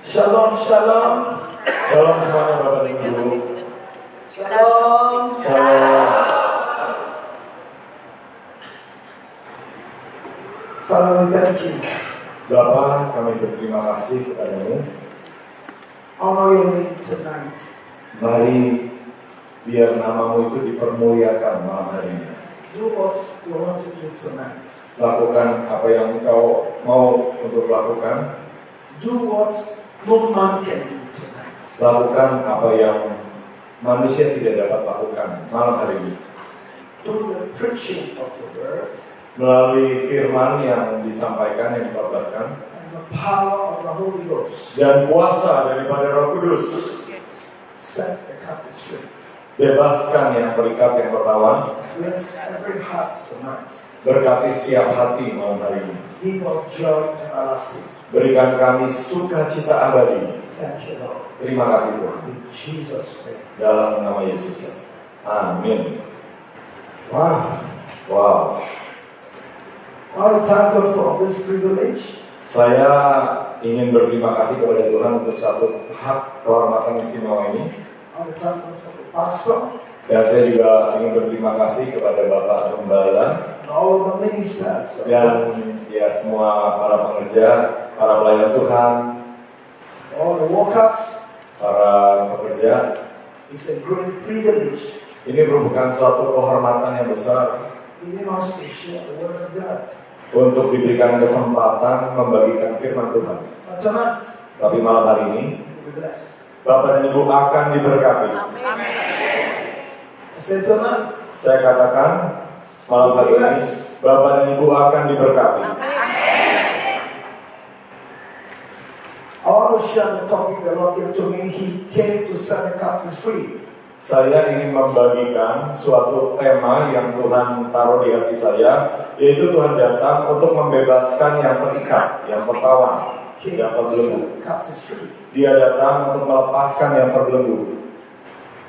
Shalom, shalom. Shalom semuanya Bapak dan Ibu. Shalom. Shalom. Father, we thank you. Bapak, kami berterima kasih kepadamu. Honor your name tonight. Mari biar namamu itu dipermuliakan malam hari ini. Do what you want to do tonight. Lakukan apa yang engkau mau untuk lakukan. Do what no man can do tonight. Lakukan apa yang manusia tidak dapat lakukan malam hari ini. Do the preaching of the word Melalui firman yang disampaikan, yang dikhotbahkan, and the power of the Holy Ghost. dan kuasa daripada Roh Kudus. Set the captives free. Bebaskan yang terikat, yang tertawan. Bless every heart tonight. Berkati setiap hati malam hari ini. Give us joy everlasting. Berikan kami sukacita abadi. Thank you, Lord. Terima kasih Tuhan. In Jesus' name. Dalam nama Yesus. Amin. Wow. Wow. I want to thank God for this privilege. Saya ingin berterima kasih kepada Tuhan untuk satu hak kehormatan istimewa ini. I want to thank God for the pastor Dan saya juga ingin berterima kasih kepada Bapak Gembala and all of the ministers. dan ya semua para pengerja, para pelayan Tuhan, All the workers. para pekerja. It's a great privilege Ini merupakan suatu kehormatan yang besar giving us to share the word of God. untuk diberikan kesempatan membagikan firman Tuhan. But tonight, Tapi malam hari ini, you'll be blessed. Bapak dan Ibu akan diberkati. I said tonight, Saya katakan, malam hari ini, Bapak dan Ibu akan diberkati. I want to share the topic the Lord gave to me. He came to set the captives free. Saya ingin membagikan suatu tema yang Tuhan taruh di hati saya, yaitu Tuhan datang untuk membebaskan yang terikat, yang tertawan, Came yang to terbelenggu. set the captives free. Dia datang untuk melepaskan yang terbelenggu.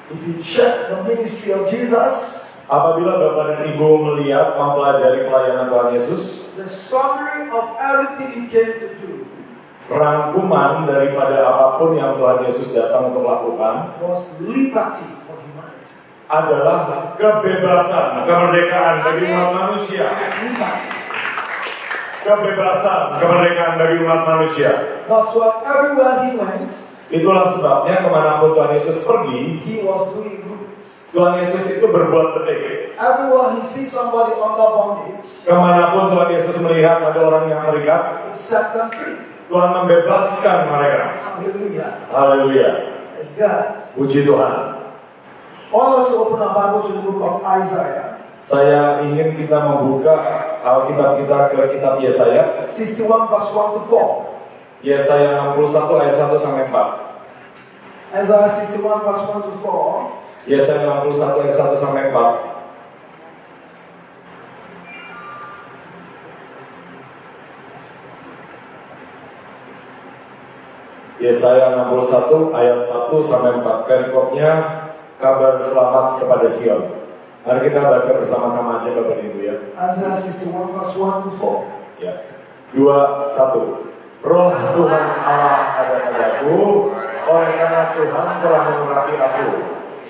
If you check the ministry of Jesus, Apabila Bapak dan Ibu melihat, mempelajari pelayanan Tuhan Yesus, the summary of everything He came to do rangkuman daripada apapun yang Tuhan Yesus datang untuk lakukan was liberty for humanity. adalah kebebasan, kemerdekaan bagi umat manusia. Liberty. Kebebasan, kemerdekaan bagi umat manusia. That's why everywhere He went, Itulah sebabnya kemanapun Tuhan Yesus pergi, He was doing good. Tuhan Yesus itu berbuat baik. Everywhere He sees somebody under bondage, Kemanapun Tuhan Yesus melihat ada orang yang terikat, He set them free. Tuhan membebaskan mereka. Hallelujah. Haleluya. It's God. Puji Tuhan. I want us to open our Bibles to the book of Isaiah. Saya ingin kita membuka Alkitab kita ke kitab Yesaya. 61 verse 1 to 4. Yesaya 61 ayat 1 sampai 4. Isaiah 61 verse 1 to 4. Yesaya 61 ayat 1 sampai 4. Yesaya 61 ayat 1 sampai 4. Perikopnya kabar selamat kepada Sion. Mari kita baca bersama-sama aja Bapak Ibu ya. Isaiah 61 verse 1 to 4. Ya. 2, 1. Roh Tuhan Allah ada padaku, oleh karena Tuhan telah mengurapi aku.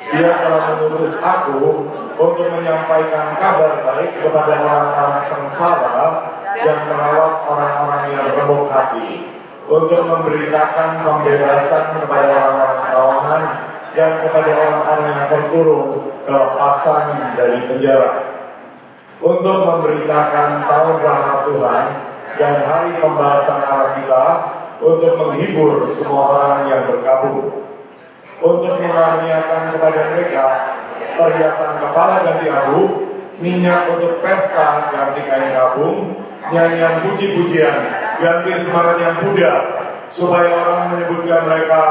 Dia telah mengutus aku untuk menyampaikan kabar baik kepada orang-orang sengsara dan merawat orang-orang yang remuk hati, untuk memberitakan pembebasan kepada orang-orang tawanan dan kepada orang-orang yang terkurung kelepasan dari penjara, untuk memberitakan tahun rahmat Tuhan dan hari pembalasan Allah kita, untuk menghibur semua orang yang berkabung, untuk mengaruniakan kepada mereka perhiasan kepala ganti abu, minyak untuk pesta ganti kain gabung, nyanyian puji-pujian ganti semangat yang muda, supaya orang menyebutkan mereka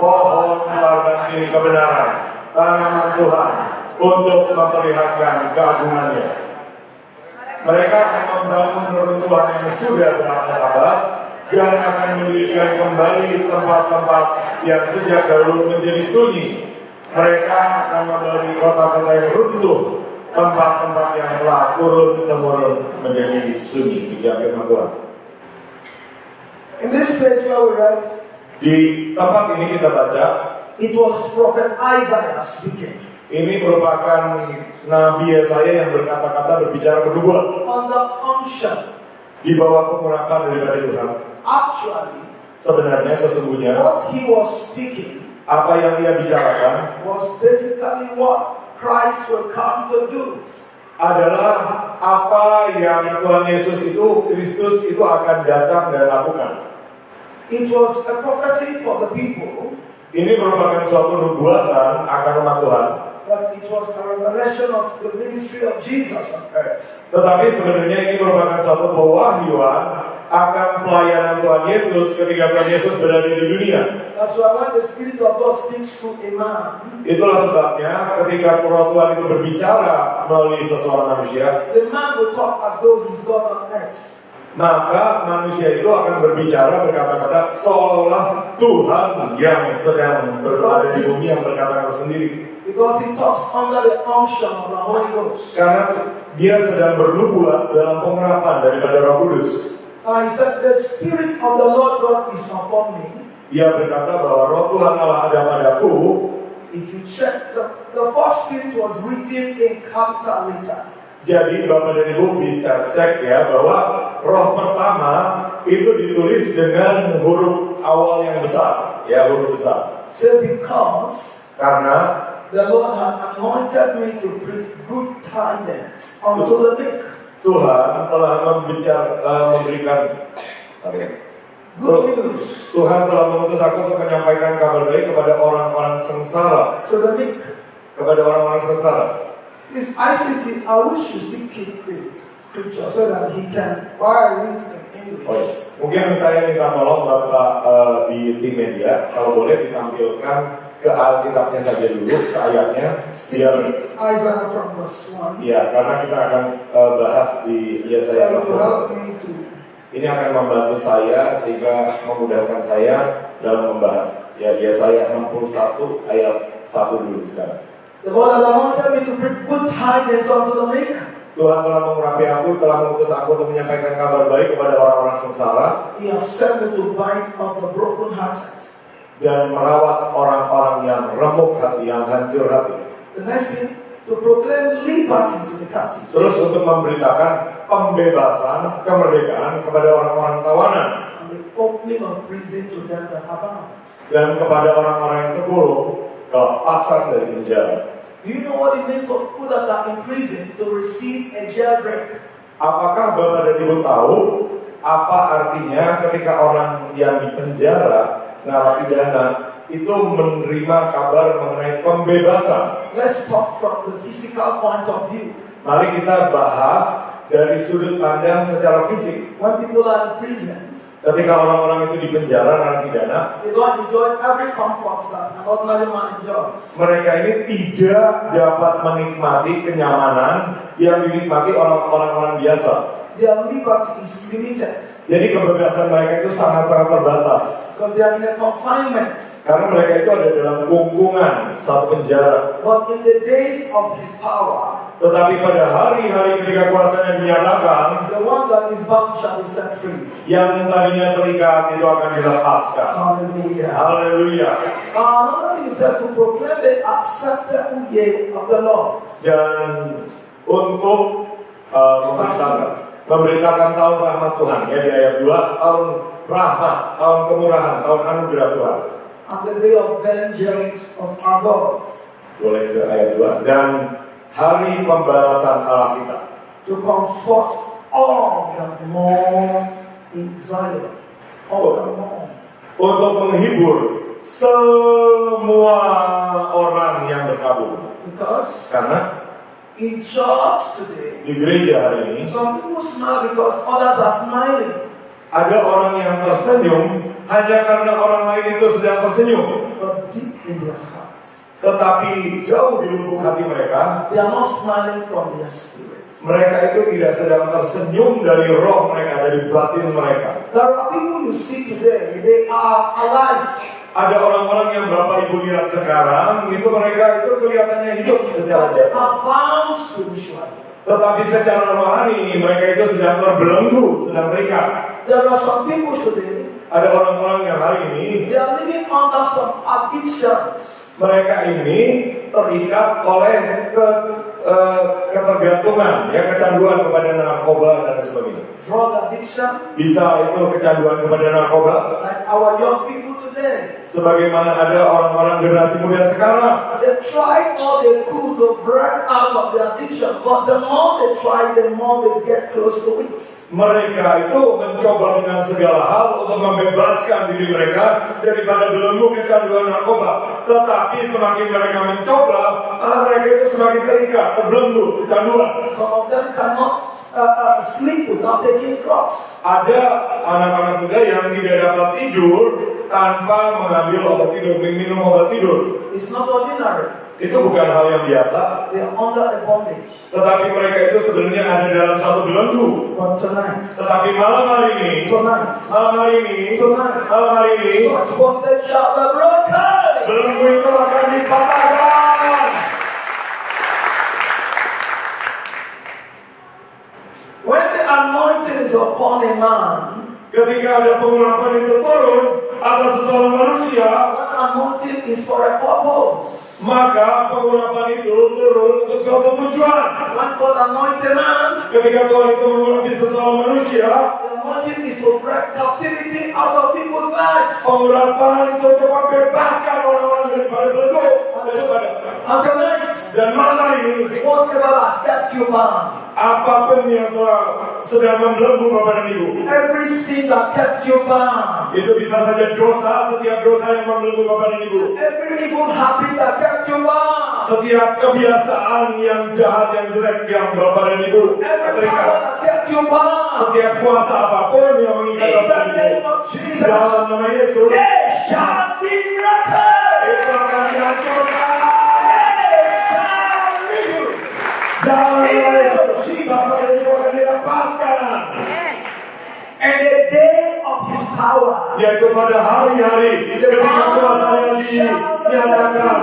pohon berganti kebenaran, tanaman Tuhan untuk memperlihatkan keagungannya. Mereka akan membangun reruntuhan yang sudah berabad-abad dan akan mendirikan kembali tempat-tempat yang sejak dahulu menjadi sunyi. Mereka akan memberi kota-kota yang runtuh, tempat-tempat yang telah turun-temurun menjadi sunyi. Demikian firman Tuhan. In this place where we read, Di tempat ini kita baca, it was Prophet Isaiah speaking. ini merupakan Nabi Yesaya yang berkata-kata berbicara kedua Under unction, di bawah pengurapan daripada Tuhan. actually, Sebenarnya sesungguhnya what he was speaking apa yang ia bicarakan was basically what Christ will come to do. adalah apa yang Tuhan Yesus itu, Kristus itu akan datang dan lakukan. It was a prophecy for the people, Ini merupakan suatu nubuatan akan umat Tuhan. but it was a revelation of the ministry of Jesus on earth. Tetapi sebenarnya ini merupakan suatu pewahyuan akan pelayanan Tuhan Yesus ketika Tuhan Yesus berada di dunia. That's why when the Spirit of God speaks through a man, Itulah sebabnya ketika Roh Tuhan itu berbicara melalui seseorang manusia, the man will talk as though he's God on earth. maka manusia itu akan berbicara berkata-kata seolah-olah Tuhan yang sedang berada di bumi yang berkata-kata sendiri. Because he talks under the unction of the Holy Ghost. Karena dia sedang bernubuat dalam pengurapan daripada Roh Kudus. He said, the Spirit of the Lord God is upon me. Dia berkata bahwa Roh Tuhan Allah ada padaku. If you check, the first Spirit was written in capital letter. Jadi Bapak dan Ibu bisa cek ya bahwa roh pertama itu ditulis dengan huruf awal yang besar, ya huruf besar. So because Karena the Lord had anointed me to preach good tidings unto the meek. Tuhan telah memberikan Good news Tuhan telah mengutus aku untuk menyampaikan kabar baik kepada orang-orang sengsara, to the meek. kepada orang-orang sengsara. This ICT, I wish you still keep the scripture so that he can, while I read in English. Oh, iya. Mungkin saya minta tolong Bapak di tim media, kalau boleh ditampilkan ke Alkitabnya saja dulu, ke ayatnya, biar Isaiah from verse 1. ya, karena kita akan bahas di Yesaya That will 61. help me to. Ini akan membantu saya sehingga memudahkan saya dalam membahas. Ya, Yesaya 61 ayat 1 dulu sekarang. The Lord has anointed me to preach good tidings unto the meek. Tuhan telah mengurapi aku, telah mengutus aku untuk menyampaikan kabar baik kepada orang-orang sengsara He has sent me to bind up the brokenhearted. dan merawat orang-orang yang remuk hati, yang hancur hati. The next thing, to proclaim liberty to the captives. Terus untuk memberitakan pembebasan, kemerdekaan kepada orang-orang tawanan And the opening of prison to them that are bound. dan kepada orang-orang yang terkurung kelepasan dari penjara. Do you know what it means for people that are in prison to receive a jailbreak? Apakah Bapak dan Ibu tahu apa artinya ketika orang yang dipenjara, narapidana, itu menerima kabar mengenai pembebasan? Let's talk from the physical point of view. Mari kita bahas dari sudut pandang secara fisik. When people are in prison, Ketika orang-orang itu dipenjara, narapidana, they don't enjoy every comfort that an ordinary man enjoys. mereka ini tidak dapat menikmati kenyamanan yang dinikmati orang-orang biasa. Their liberty is limited Jadi kebebasan mereka itu sangat-sangat terbatas. because they are in a confinement. Karena mereka itu ada dalam kungkungan satu penjara. But in the days of his power, Tetapi pada hari-hari ketika kuasanya dinyatakan, the one that is bound shall be set free. yang tadinya terikat itu akan dilepaskan. Hallelujah. Haleluya. Another thing is that to proclaim the acceptable year of the Lord. Dan untuk memberitakan tahun rahmat Tuhan, ya di ayat 2, tahun rahmat, tahun kemurahan, tahun anugerah Tuhan. And the day of vengeance of our God. Boleh ke ayat 2. Dan hari pembalasan Allah kita. To comfort all that mourn in Zion. All that mourn. Untuk menghibur semua orang yang berkabung. Because Karena in church today, di gereja hari ini some people smile because others are smiling. ada orang yang tersenyum hanya karena orang lain itu sedang tersenyum. But deep in their hearts, Tetapi jauh di lubuk hati mereka, they are not smiling from their spirits. mereka itu tidak sedang tersenyum dari roh mereka, dari batin mereka. There are people you see today, they are alive. Ada orang-orang yang Bapak Ibu lihat sekarang, itu mereka itu kelihatannya hidup secara But they jasmani. are bound spiritually. Tetapi secara rohani mereka itu sedang terbelenggu, sedang terikat. There are some people today, ada orang-orang yang hari ini they are living under some addictions. mereka ini terikat oleh ketergantungan, ya, kecanduan kepada narkoba dan sebagainya. Drug addiction, Bisa itu kecanduan kepada narkoba, like our young people today. sebagaimana ada orang-orang generasi muda sekarang. They tried all they could to break out of the addiction, but the more they try, the more they get close to it. Mereka itu mencoba dengan segala hal untuk membebaskan diri mereka daripada belenggu kecanduan narkoba. Tetapi semakin mereka mencoba, mereka itu semakin terikat, terbelenggu kecanduan. Some of them cannot sleep without taking drugs. Ada anak-anak muda yang tidak dapat tidur tanpa mengambil obat tidur, minum obat tidur. It's not ordinary. Itu bukan hal yang biasa, They are under a bondage. tetapi mereka itu sebenarnya ada dalam satu belenggu. But tonight, Tetapi malam hari ini, such bondage shall be broken. belenggu itu akan dipatahkan. When the anointing is upon a man, Ketika ada pengurapan itu turun atas seorang manusia, that anointing is for a purpose. maka pengurapan itu turun untuk suatu tujuan. When God anoints a man, Ketika Tuhan itu mengurapi seseorang manusia, the anointing is to break captivity out of people's lives. pengurapan itu untuk membebaskan orang-orang daripada belenggu, daripada. And tonight, Dan malam hari ini, whatever has kept you bound, apapun yang telah sedang membelenggu Bapak dan Ibu, every sin that kept you bound, itu bisa saja dosa, setiap dosa yang membelenggu Bapak dan Ibu, every evil habit that kept you bound, setiap kebiasaan yang jahat, yang jelek yang Bapak dan Ibu every terikat, power that kept you bound, setiap kuasa apapun yang mengikat in Bapak the dan Ibu, name of Jesus, dalam nama Yesus, they shall be broken. itu akan dihancurkan. They shall live. Dalam nama Yesus, Bapak dan Ibu akan dilepaskan. And the day of his power, Yaitu pada hari-hari ketika kuasanya dinyatakan,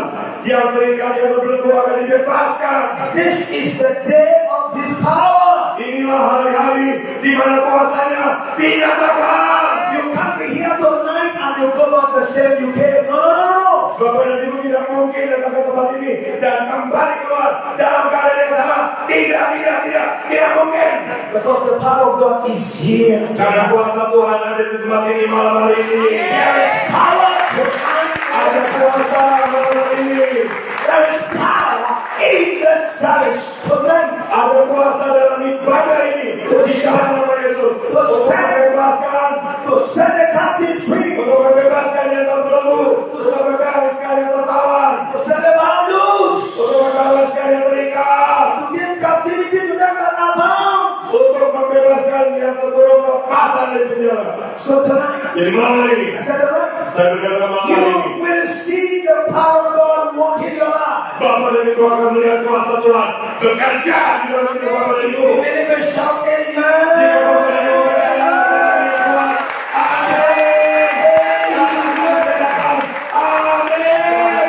yang terikat, yang terbelenggu akan dibebaskan. this is the day of his power. Inilah hari-hari di mana kuasanya dinyatakan. You can't be here tonight and you go back the same you came. No, no, no, no. Bapak dan Ibu tidak mungkin datang ke tempat ini dan kembali keluar dalam keadaan yang sama. Tidak mungkin. Because the power of God is here. Karena kuasa Tuhan ada di tempat ini malam hari ini. There is power tonight. Ada kuasa malam hari ini. There is power in the service tonight. Ada kuasa dalam ibadah ini. Di dalam nama Yesus. Untuk membebaskan. To set the captives free. Untuk membebaskan yang terbelenggu. Untuk membebaskan yang tertawan. To set the bound loose. Untuk membebaskan yang terikat. To give captivity to them that are bound. Untuk membebaskan yang terkurung lepasan dari penjara. So tonight, Jadi malam hari ini, I said tonight, saya berkata malam hari ini, you will see the power of God work in your life. Bapak dan Ibu akan melihat kuasa Tuhan bekerja di dalam hidup Bapak dan Ibu. You believe it, shout Jika amen. Bapak dan Ibu berkata, amin.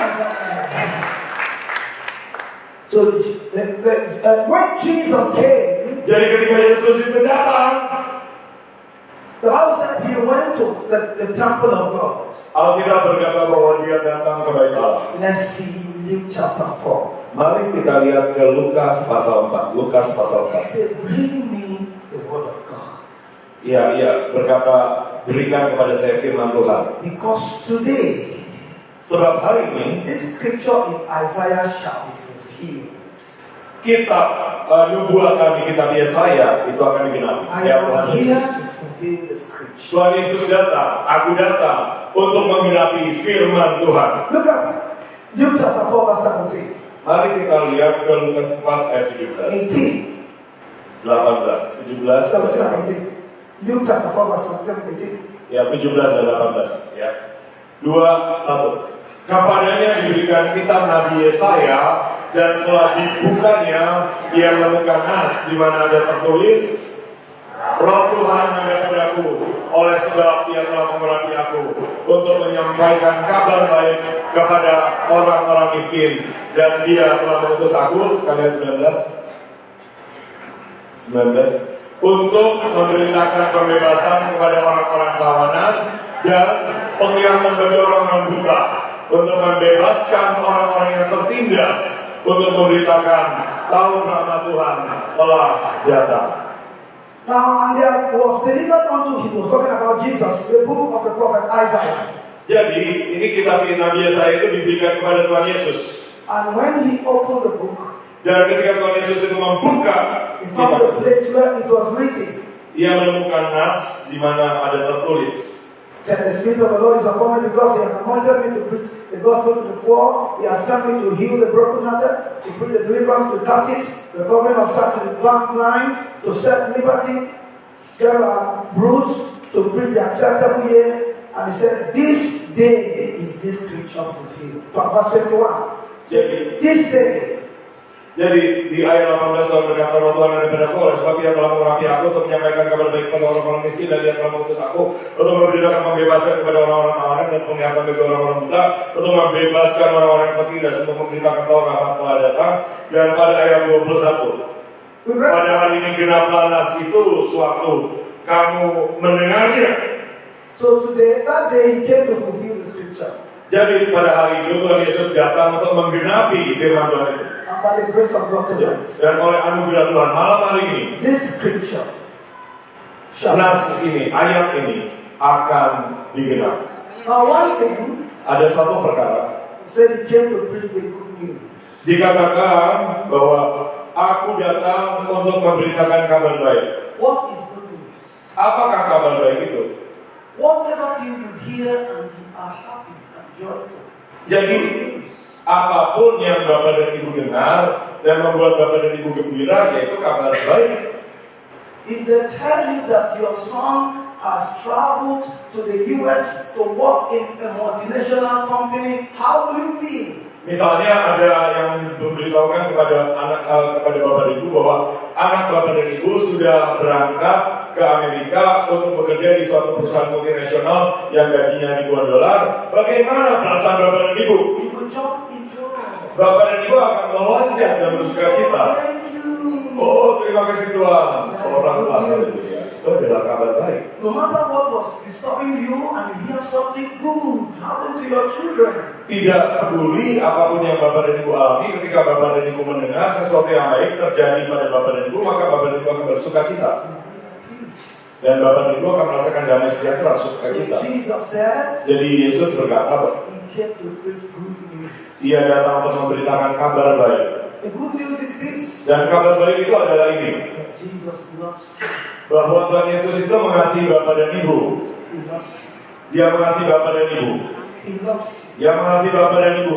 So when Jesus came, Jadi ketika Yesus itu datang, the Bible said he went to the temple of God. Alkitab berkata bahwa dia datang ke Bait Allah. Let's see Luke chapter 4. Mari kita lihat ke Lukas pasal 4. Lukas pasal He 4. said, bring me the word of God. Ia berkata, berikan kepada saya firman Tuhan. Because today, Sebab hari ini this scripture in Isaiah shall be fulfilled. kitab nubuatan di kitab Yesaya itu akan digenapi. I Ya am Tuhan here Yesus. to fulfill the scripture. Tuhan Yesus datang, aku datang untuk menggenapi firman Tuhan. Look at Luke chapter 4 verse 17. Mari kita lihat ke Lukas 4 ayat 17, 18. 18, 17, 17 and 18. Luke chapter 4 verse 17 and 18. ya 17 dan 18 ya. 2, 1. Kepadanya diberikan kitab Nabi Yesaya, dan setelah dibukanya ia menemukan nas di mana ada tertulis, Roh Tuhan ada padaku, oleh sebab ia telah mengurapi aku untuk menyampaikan kabar baik kepada orang-orang miskin, dan dia telah mengutus aku, sekalian 19, untuk memberitakan pembebasan kepada orang-orang tawanan dan penglihatan bagi orang-orang buta, untuk membebaskan orang-orang yang tertindas, untuk memberitakan tahun rahmat Tuhan telah datang. Now, and there was delivered unto him, was talking about Jesus, the book of the prophet Isaiah. Jadi, ini kitab Nabi Yesaya itu diberikan kepada Tuhan Yesus. And when he opened the book, Dan ketika Tuhan Yesus itu membuka he found the place where it was written. Ia menemukan nas di mana ada tertulis. Said the Spirit of the Lord is upon me because he has anointed me to preach the gospel to the poor. He has sent me to heal the brokenhearted, to preach the deliverance to the captives, the recovering of sight to the blind, to set liberty, there are bruised, to preach the acceptable year. And he said, this day is this scripture fulfilled. Verse 21. This day. Jadi di ayat 18 Tuhan berkata, roh Tuhan ada padaku, oleh sebab Ia telah mengurapi aku untuk menyampaikan kabar baik kepada orang-orang miskin, dan Ia telah mengutus aku untuk memberitakan membebaskan kepada orang-orang tawanan dan penglihatan bagi orang-orang buta, untuk membebaskan orang-orang yang tertindas, untuk memberitakan tahun rahmat telah datang. Dan pada ayat 21, pada hari ini genaplah nas itu suatu kamu mendengarnya. So today, that day he came to fulfill the scripture. Jadi pada hari itu Tuhan Yesus datang untuk menggenapi firman Tuhan itu. And by the grace of God tonight, dan oleh anugerah Tuhan malam hari ini, this scripture, nas ini, ayat ini akan digenapi. Now one thing, ada satu perkara, he said he came to bring the good news. Dikatakan bahwa aku datang untuk memberitakan kabar baik. What is good news? Apakah kabar baik itu? Whatever thing you hear and you are happy and joyful. Jadi apapun yang Bapak dan Ibu dengar dan membuat Bapak dan Ibu gembira, yaitu kabar baik. If they tell you that your son has traveled to the US to work in a multinational company, how will you feel? Misalnya ada yang memberitahukan kepada kepada Bapak dan Ibu bahwa anak Bapak dan Ibu sudah berangkat ke Amerika untuk bekerja di suatu perusahaan multinasional yang gajinya ribuan dolar. Bagaimana perasaan Bapak dan Ibu? You will jump in joy. Bapak dan Ibu akan melonjak dan bersuka cita. Thank you. Oh, terima kasih Tuhan. Seorang Tuhan. Itu adalah kabar baik. No matter what was disturbing you and you hear something good happen to your children. Tidak peduli apapun yang Bapak dan Ibu alami, ketika Bapak dan Ibu mendengar sesuatu yang baik terjadi pada Bapak dan Ibu, maka Bapak dan Ibu akan bersuka cita. Dan Bapak dan Ibu akan merasakan damai sejahtera, sukacita. Jadi Yesus berkata, Ia datang untuk memberitakan kabar baik. Dan kabar baik itu adalah ini, bahwa Tuhan Yesus itu mengasihi Bapak dan Ibu. Dia mengasihi Bapak dan Ibu. Dia mengasihi Bapak dan Ibu.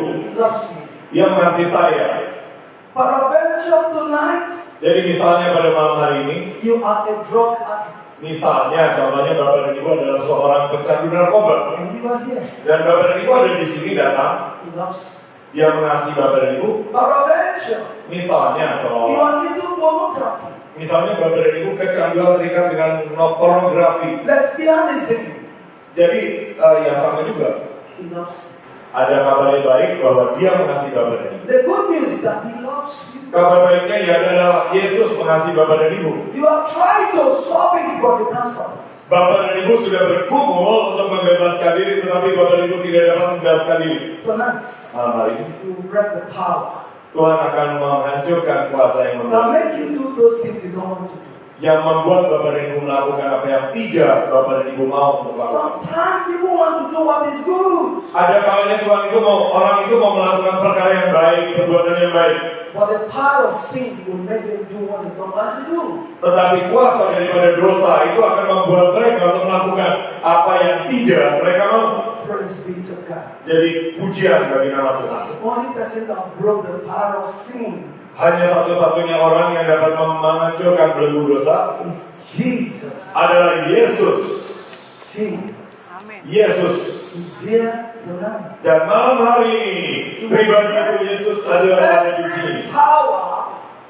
Dia mengasihi saya. Jadi misalnya pada malam hari ini, you are a drug addict. Misalnya, contohnya Bapak dan Ibu adalah seorang pecandu narkoba. And you are here. Dan Bapak dan Ibu ada di sini datang. Dia mengasihi Bapak dan Ibu. Misalnya, you are into pornography. Misalnya Bapak dan Ibu kecanduan terikat dengan pornografi. Lesbianism. Jadi ya sama juga. Ada kabar yang baik bahwa Dia mengasihi Bapak dan Ibu. The good news is that He loves you. Kabar baiknya ya adalah Yesus mengasihi Bapak dan Ibu. You are trying to stop it, but you can't stop it. Bapak dan Ibu sudah bergumul untuk membebaskan diri, tetapi Bapak dan Ibu tidak dapat membebaskan diri. Tonight, malam hari ini, you will break the power. Tuhan akan menghancurkan kuasa yang Now make you do those things you don't want to do. Yang membuat Bapak dan Ibu melakukan apa yang tidak Bapak dan Ibu mau untuk lakukan. Sometimes people want to do what is good. Ada kalanya Tuhan itu orang itu mau melakukan perkara yang baik, perbuatan yang baik. But the power of sin will make them do what they don't want to do. Tetapi kuasa daripada dosa itu akan membuat mereka untuk melakukan apa yang tidak mereka mau. Praise be to God. Jadi pujian bagi nama Tuhan. The only person that broke the power of sin. Hanya satu-satunya orang yang dapat menghancurkan belenggu dosa is Jesus. Adalah Yesus. Jesus. Amen. Yesus. He's here tonight. Dan malam hari ini pribadi itu Yesus ada di sini. Power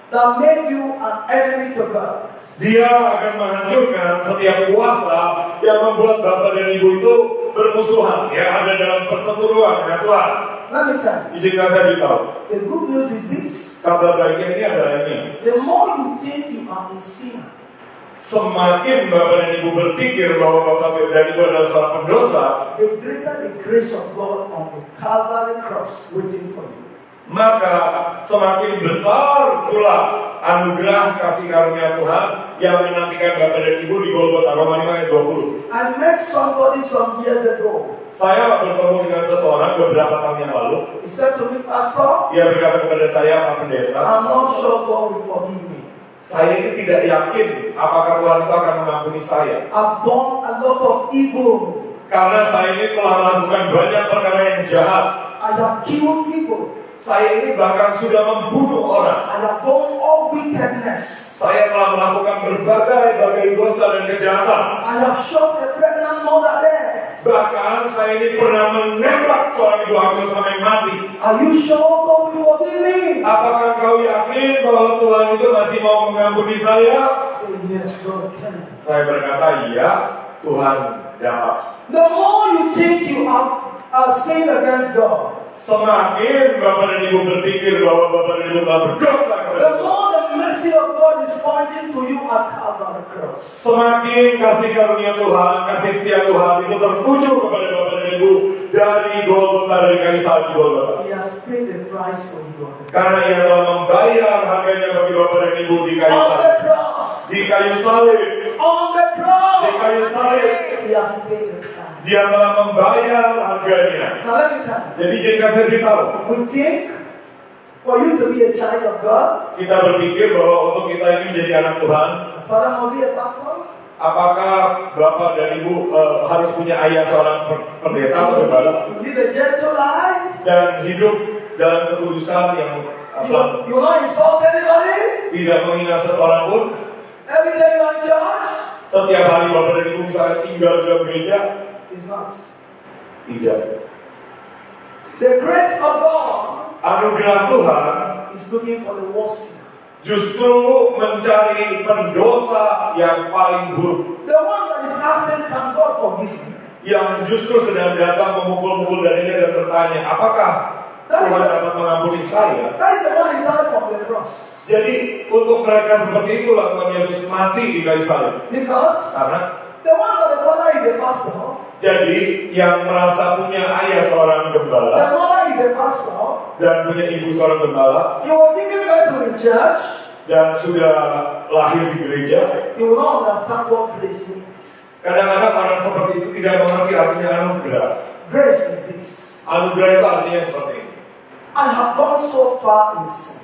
that made you an enemy to God. Dia akan menghancurkan setiap kuasa yang membuat Bapak dan Ibu itu bermusuhan, yang ada dalam perseteruan dengan Tuhan. Let me tell you. Izinkan saya beritahu. The good news is this. Kabar baiknya ini adalah ini. The more you think you are a sinner, Semakin Bapak dan Ibu berpikir bahwa Bapak dan Ibu adalah seorang pendosa, the greater the grace of God on the Calvary cross waiting for you. maka semakin besar pula anugerah kasih karunia Tuhan yang menantikan Bapak dan Ibu di Golgota. Roma 5 ayat 20. I met somebody some years ago. Saya bertemu dengan seseorang beberapa tahun yang lalu. He said to me, Pastor, Dia berkata kepada saya, Pak Pendeta, I'm not sure God will forgive me. saya ini tidak yakin apakah Tuhan itu akan mengampuni saya. I've done a lot of evil. Karena saya ini telah melakukan banyak perkara yang jahat. I have killed people. Saya ini bahkan sudah membunuh orang. I have done all wickedness. Saya telah melakukan berbagai dosa dan kejahatan. I have shot a pregnant mother dead. Bahkan saya ini pernah menembak seorang ibu hamil sampai mati. Are you sure God will forgive me? Apakah kau yakin bahwa Tuhan itu masih mau mengampuni saya? Say yes, God can. Saya berkata, iya, Tuhan dapat. The more you think you are sinned against God, Semakin Bapak dan Ibu berpikir bahwa Bapak dan Ibu telah berdosa kepada the Tuhan, more the mercy of God is pointing to you at Calvary cross. semakin kasih karunia Tuhan, kasih setia Tuhan itu tertuju kepada Bapak dan Ibu dari Golgota, dari kayu salib di Golgota. He has paid the price for you. Karena Ia telah membayar harganya bagi Bapak dan Ibu di kayu On the salib. cross. Di kayu salib, On the cross. di kayu salib, He has paid the price. Dia telah membayar harganya. Now let me tell Jadi jika saya beritahu, you. We think for you to be a child of God, kita berpikir bahwa untuk kita ini menjadi anak Tuhan, a father must be a pastor. apakah Bapak dan Ibu harus punya ayah seorang pendeta atau gembala You live a gentle life. dan hidup dalam kekudusan yang You not insult anybody. tidak menghina seseorang pun? Every day you are in church. Setiap hari Bapak dan Ibu misalnya tinggal di dalam gereja? It's not. Tidak. The grace of God Anugerah Tuhan is looking for the worst sinner. justru mencari pendosa yang paling buruk, The one that is asking, can God forgive me? yang justru sedang datang memukul-mukul darinya dan bertanya, apakah Tuhan dapat mengampuni saya? That is the one who died from the cross. Jadi untuk mereka seperti itulah Tuhan Yesus mati di kayu salib. Because Karena the one that the father is a pastor, jadi yang merasa punya ayah seorang the gembala mother is a pastor, dan punya ibu seorang gembala you were giving birth to the church, dan sudah lahir di gereja, you will not understand what grace means. kadang-kadang orang seperti itu tidak mengerti artinya anugerah. Grace is this. Anugerah itu artinya seperti ini. I have gone so far in sin,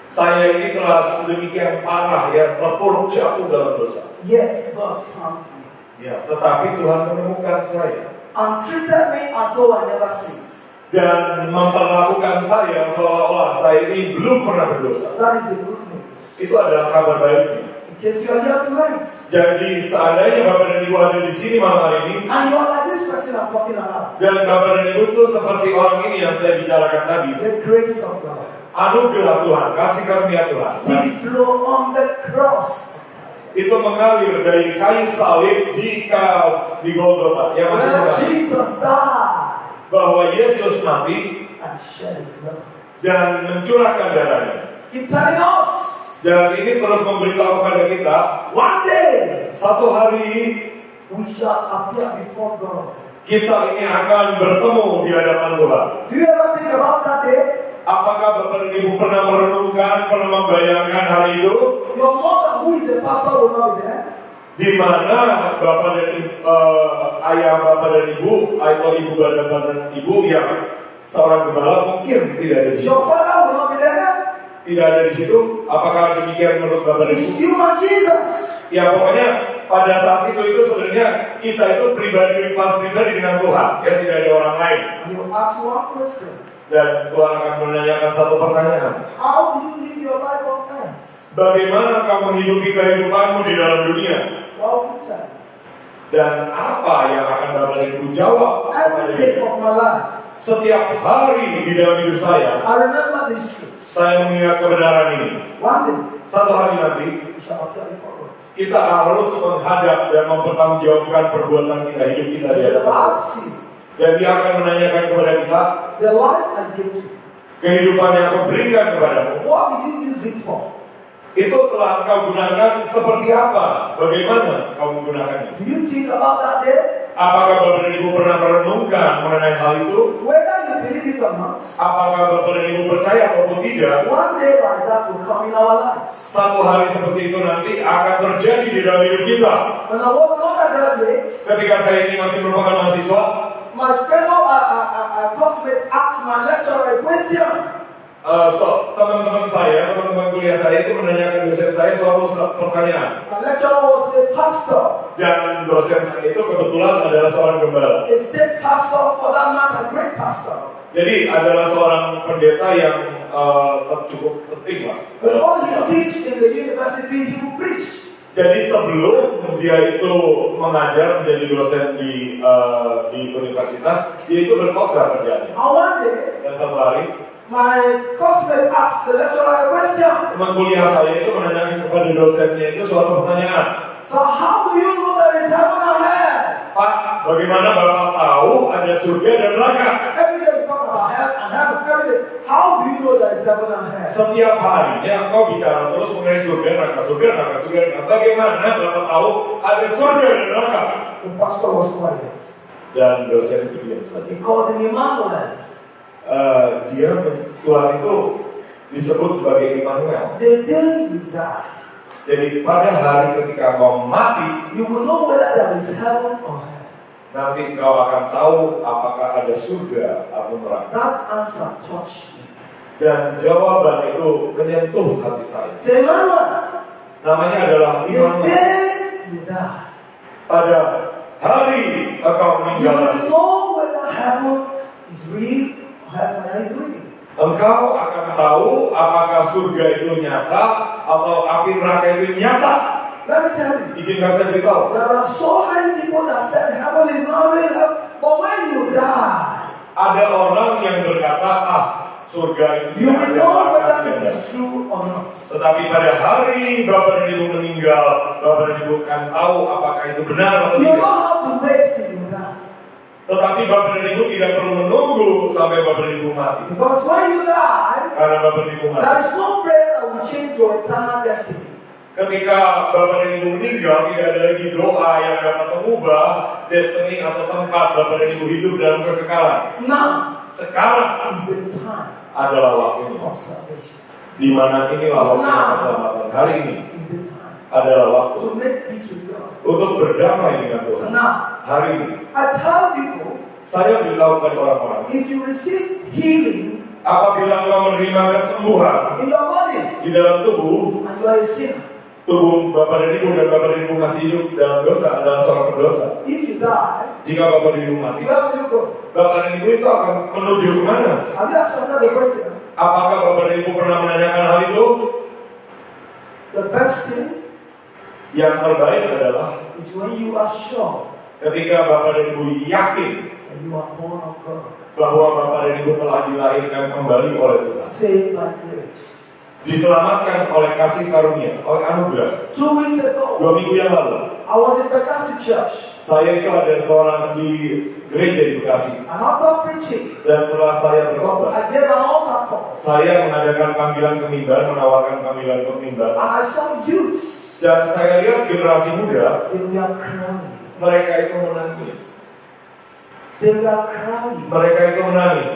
Saya ini telah sedemikian parah ya, terpuruk jatuh dalam dosa. yet God found me Ya, tetapi Tuhan menemukan saya and treated me as though I never sinned. dan memperlakukan saya seolah-olah saya ini belum pernah berdosa. That is the good news. Itu adalah kabar baiknya. In case you are here tonight, Jadi seandainya Bapak dan Ibu ada di sini malam hari ini, and you are like this person I'm talking about, dan Bapak dan Ibu itu seperti orang ini yang saya bicarakan tadi, the grace of God anugerah Tuhan, kasih karunia Tuhan, still flow on the cross. itu mengalir dari kayu salib di Golgota yang masih Where mengalir. Jesus died Bahwa Yesus mati and shed his blood. dan mencurahkan darahnya. Keep telling us, Dan ini terus memberitahu kepada kita, one day satu hari we shall appear before God. kita ini akan bertemu di hadapan Tuhan. Do you ever think about that day? Apakah Bapak dan Ibu pernah merenungkan, pernah membayangkan hari itu? Your mother, who is a pastor, will not be there. Di mana Bapak dan ayah Bapak dan Ibu atau ibu Bapak dan Ibu yang seorang gembala mungkin tidak ada di situ. Your father will not be there. Tidak ada di situ. Apakah demikian menurut Bapak dan Ibu? It's you and Jesus. Ya pokoknya pada saat itu sebenarnya kita itu pribadi dengan Tuhan. Ya tidak ada orang lain. And he will ask you one question. Dan Tuhan akan menanyakan satu pertanyaan. How do you live your life on earth? Bagaimana kamu menghidupi kehidupanmu di dalam dunia? What will you tell? Dan apa yang akan Bapak dan Ibu jawab kepada Every day dia? of my life, Setiap hari di dalam hidup saya remember this truth. saya mengingat kebenaran ini. One day, Satu hari nanti we shall appear before God. kita harus menghadap dan mempertanggungjawabkan perbuatan kita, hidup kita di hadapan I've Allah. seen Dan Dia akan menanyakan kepada kita, the life I gave to you. kehidupan yang Kau berikan kepadamu, What did you use it for? itu telah kau gunakan seperti apa? Bagaimana kau menggunakannya? Do you think about that day? Apakah Bapak dan Ibu pernah merenungkan mengenai hal itu? Whether you believe it or not, Apakah Bapak dan Ibu percaya ataupun tidak? one day like that will come in our lives. Satu hari seperti itu nanti akan terjadi di dalam hidup kita. When I was an undergraduate, Ketika saya ini masih merupakan mahasiswa, my fellow classmate asked my lecturer a question. teman-teman kuliah saya itu menanyakan dosen saya suatu pertanyaan. My lecturer was a pastor, Dan dosen saya itu kebetulan adalah seorang gembala. a state pastor for that matter, great pastor. Jadi adalah seorang pendeta yang cukup penting lah. Before he teach in the university, he will preach. Jadi sebelum dia itu mengajar menjadi dosen di universitas, dia itu berkhotbah kerjaannya. And one day, Dan satu hari, my classmate asked the lecturer a question. teman kuliah saya itu menanyakan kepada dosennya itu suatu pertanyaan. So how do you know there is heaven and hell? Pak, bagaimana Bapak tahu ada surga dan neraka? Every day we talk about hell and heaven. Every day. How do you know there is heaven and hell? Setiap harinya kau bicara terus mengenai surga, neraka, surga, neraka, surga, neraka. Bagaimana Bapak tahu ada surga dan neraka? The pastor was quiet. Dan dosen itu diam saja. He called him Emmanuel. Tuhan itu disebut sebagai Immanuel. The day you die, Jadi pada hari ketika kau mati, you will know whether there is heaven or hell. nanti kau akan tahu apakah ada surga atau neraka. That answer touched me. Dan jawaban itu menyentuh hati saya. Say, Emmanuel, Namanya adalah the Immanuel. day you die, Pada hari engkau you meninggal, will know whether heaven is real or hell is real. engkau akan tahu apakah surga itu nyata atau api neraka itu nyata. Let me tell you, Izinkan saya beritahu. there are so many people that said heaven is not real, but when you die, Ada orang yang berkata, surga itu you will ada, know neraka whether tidak it ada. is true or not. Tetapi pada hari Bapak dan Ibu meninggal, Bapak dan Ibu akan tahu apakah itu benar atau You tidak. don't have to wait till you die. Tetapi Bapak dan Ibu tidak perlu menunggu sampai Bapak dan Ibu mati. Because when you die, Karena Bapak dan Ibu mati. there is no prayer that will change your eternal destiny. Ketika Bapak dan Ibu meninggal, tidak ada lagi doa yang dapat mengubah destiny atau tempat Bapak dan Ibu hidup dalam kekekalan. Now Sekarang is the time adalah waktunya. of salvation. Di mana inilah waktunya keselamatan. Hari ini Is the time adalah waktu to make peace with God. untuk berdamai dengan Tuhan. Now, Hari ini I tell people, saya beritahu kepada orang-orang, if you receive healing apabila kau menerima kesembuhan in your body di dalam tubuh, and you are a sinner, tubuh Bapak dan Ibu dan Bapak dan Ibu masih hidup dalam dosa, adalah seorang pendosa. if you die, Jika Bapak dan Ibu mati, where will you go? Bapak dan Ibu itu akan menuju kemana? Have you asked yourself the question? Apakah Bapak dan Ibu pernah menanyakan hal itu? The best thing Yang terbaik adalah is when you are sure ketika Bapak dan Ibu yakin that you are born of God, bahwa Bapak dan Ibu telah dilahirkan kembali oleh Tuhan, saved by grace. diselamatkan oleh kasih karunia, oleh anugerah. 2 weeks ago, 2 minggu yang lalu, I was in Bekasi Church, saya itu ada seorang di gereja di Bekasi. and after preaching, Dan setelah saya berkhotbah, I gave an altar call, saya mengadakan panggilan ke mimbar, menawarkan panggilan ke mimbar. and I saw youths. Dan saya lihat generasi muda, They were crying. mereka itu menangis. They were crying. Mereka itu menangis.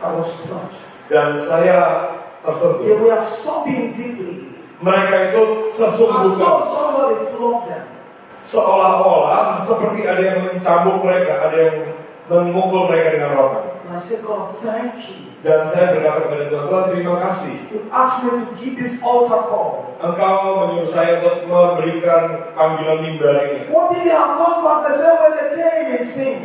I was touched. Dan saya They tersentuh. were sobbing deeply. Mereka itu As though sesungguhnya somebody flogged them. seolah-olah seperti ada yang mencambuk mereka, ada yang memukul mereka dengan rotan. And I said, God, thank you. Dan saya berkata kepada Tuhan, Tuhan terima kasih. You asked me to give this altar call. Engkau menyuruh saya untuk memberikan panggilan mimbar ini. What if they have gone back the same way they came in sin?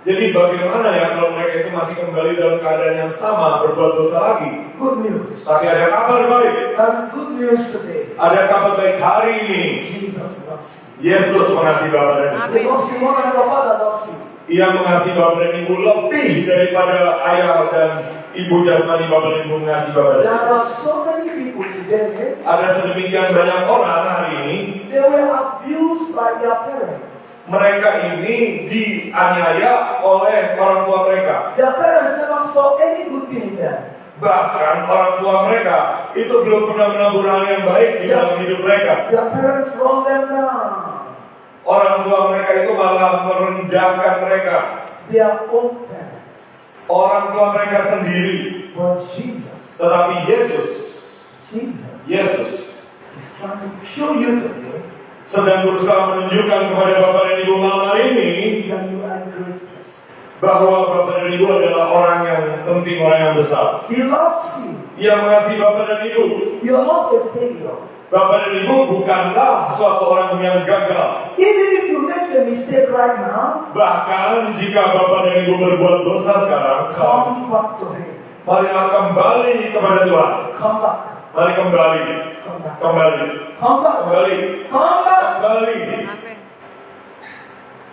Jadi bagaimana ya kalau mereka itu masih kembali dalam keadaan yang sama, berbuat dosa lagi? Good news. Tapi ada kabar baik. There is good news today. Ada kabar baik hari ini. Jesus loves you. Yesus mengasihi Bapa dan Ibu. He loves you more than your father loves you. Ia mengasihi Bapa dan Ibu lebih daripada ayah dan ibu jasmani Bapa dan Ibu mengasihi Bapa dan There Ibu. are so many people today, Ada sedemikian banyak orang hari ini, they were abused by their parents. mereka ini dianiaya oleh orang tua mereka. Their parents never saw any good thing in them. Bahkan orang tua mereka itu belum pernah menabur hal yang baik di dalam hidup mereka. Their parents run them down. Orang tua mereka itu malah merendahkan mereka. Their own parents. Orang tua mereka sendiri. But Jesus. Tetapi Yesus is trying to show you today sedang berusaha menunjukkan kepada Bapak dan Ibu malam hari ini that you are a great person. bahwa Bapak dan Ibu adalah orang yang penting, orang yang besar. He loves you. Dia mengasihi Bapak dan Ibu. You are not a failure. Bapak dan Ibu bukanlah suatu orang yang gagal. Even if you make a mistake right now, Bahkan jika Bapak dan Ibu berbuat dosa sekarang, come back to Him. marilah kembali kepada Tuhan. Come back. Mari kembali. Come back. Kembali. Come back. Kembali. Come back. Kembali.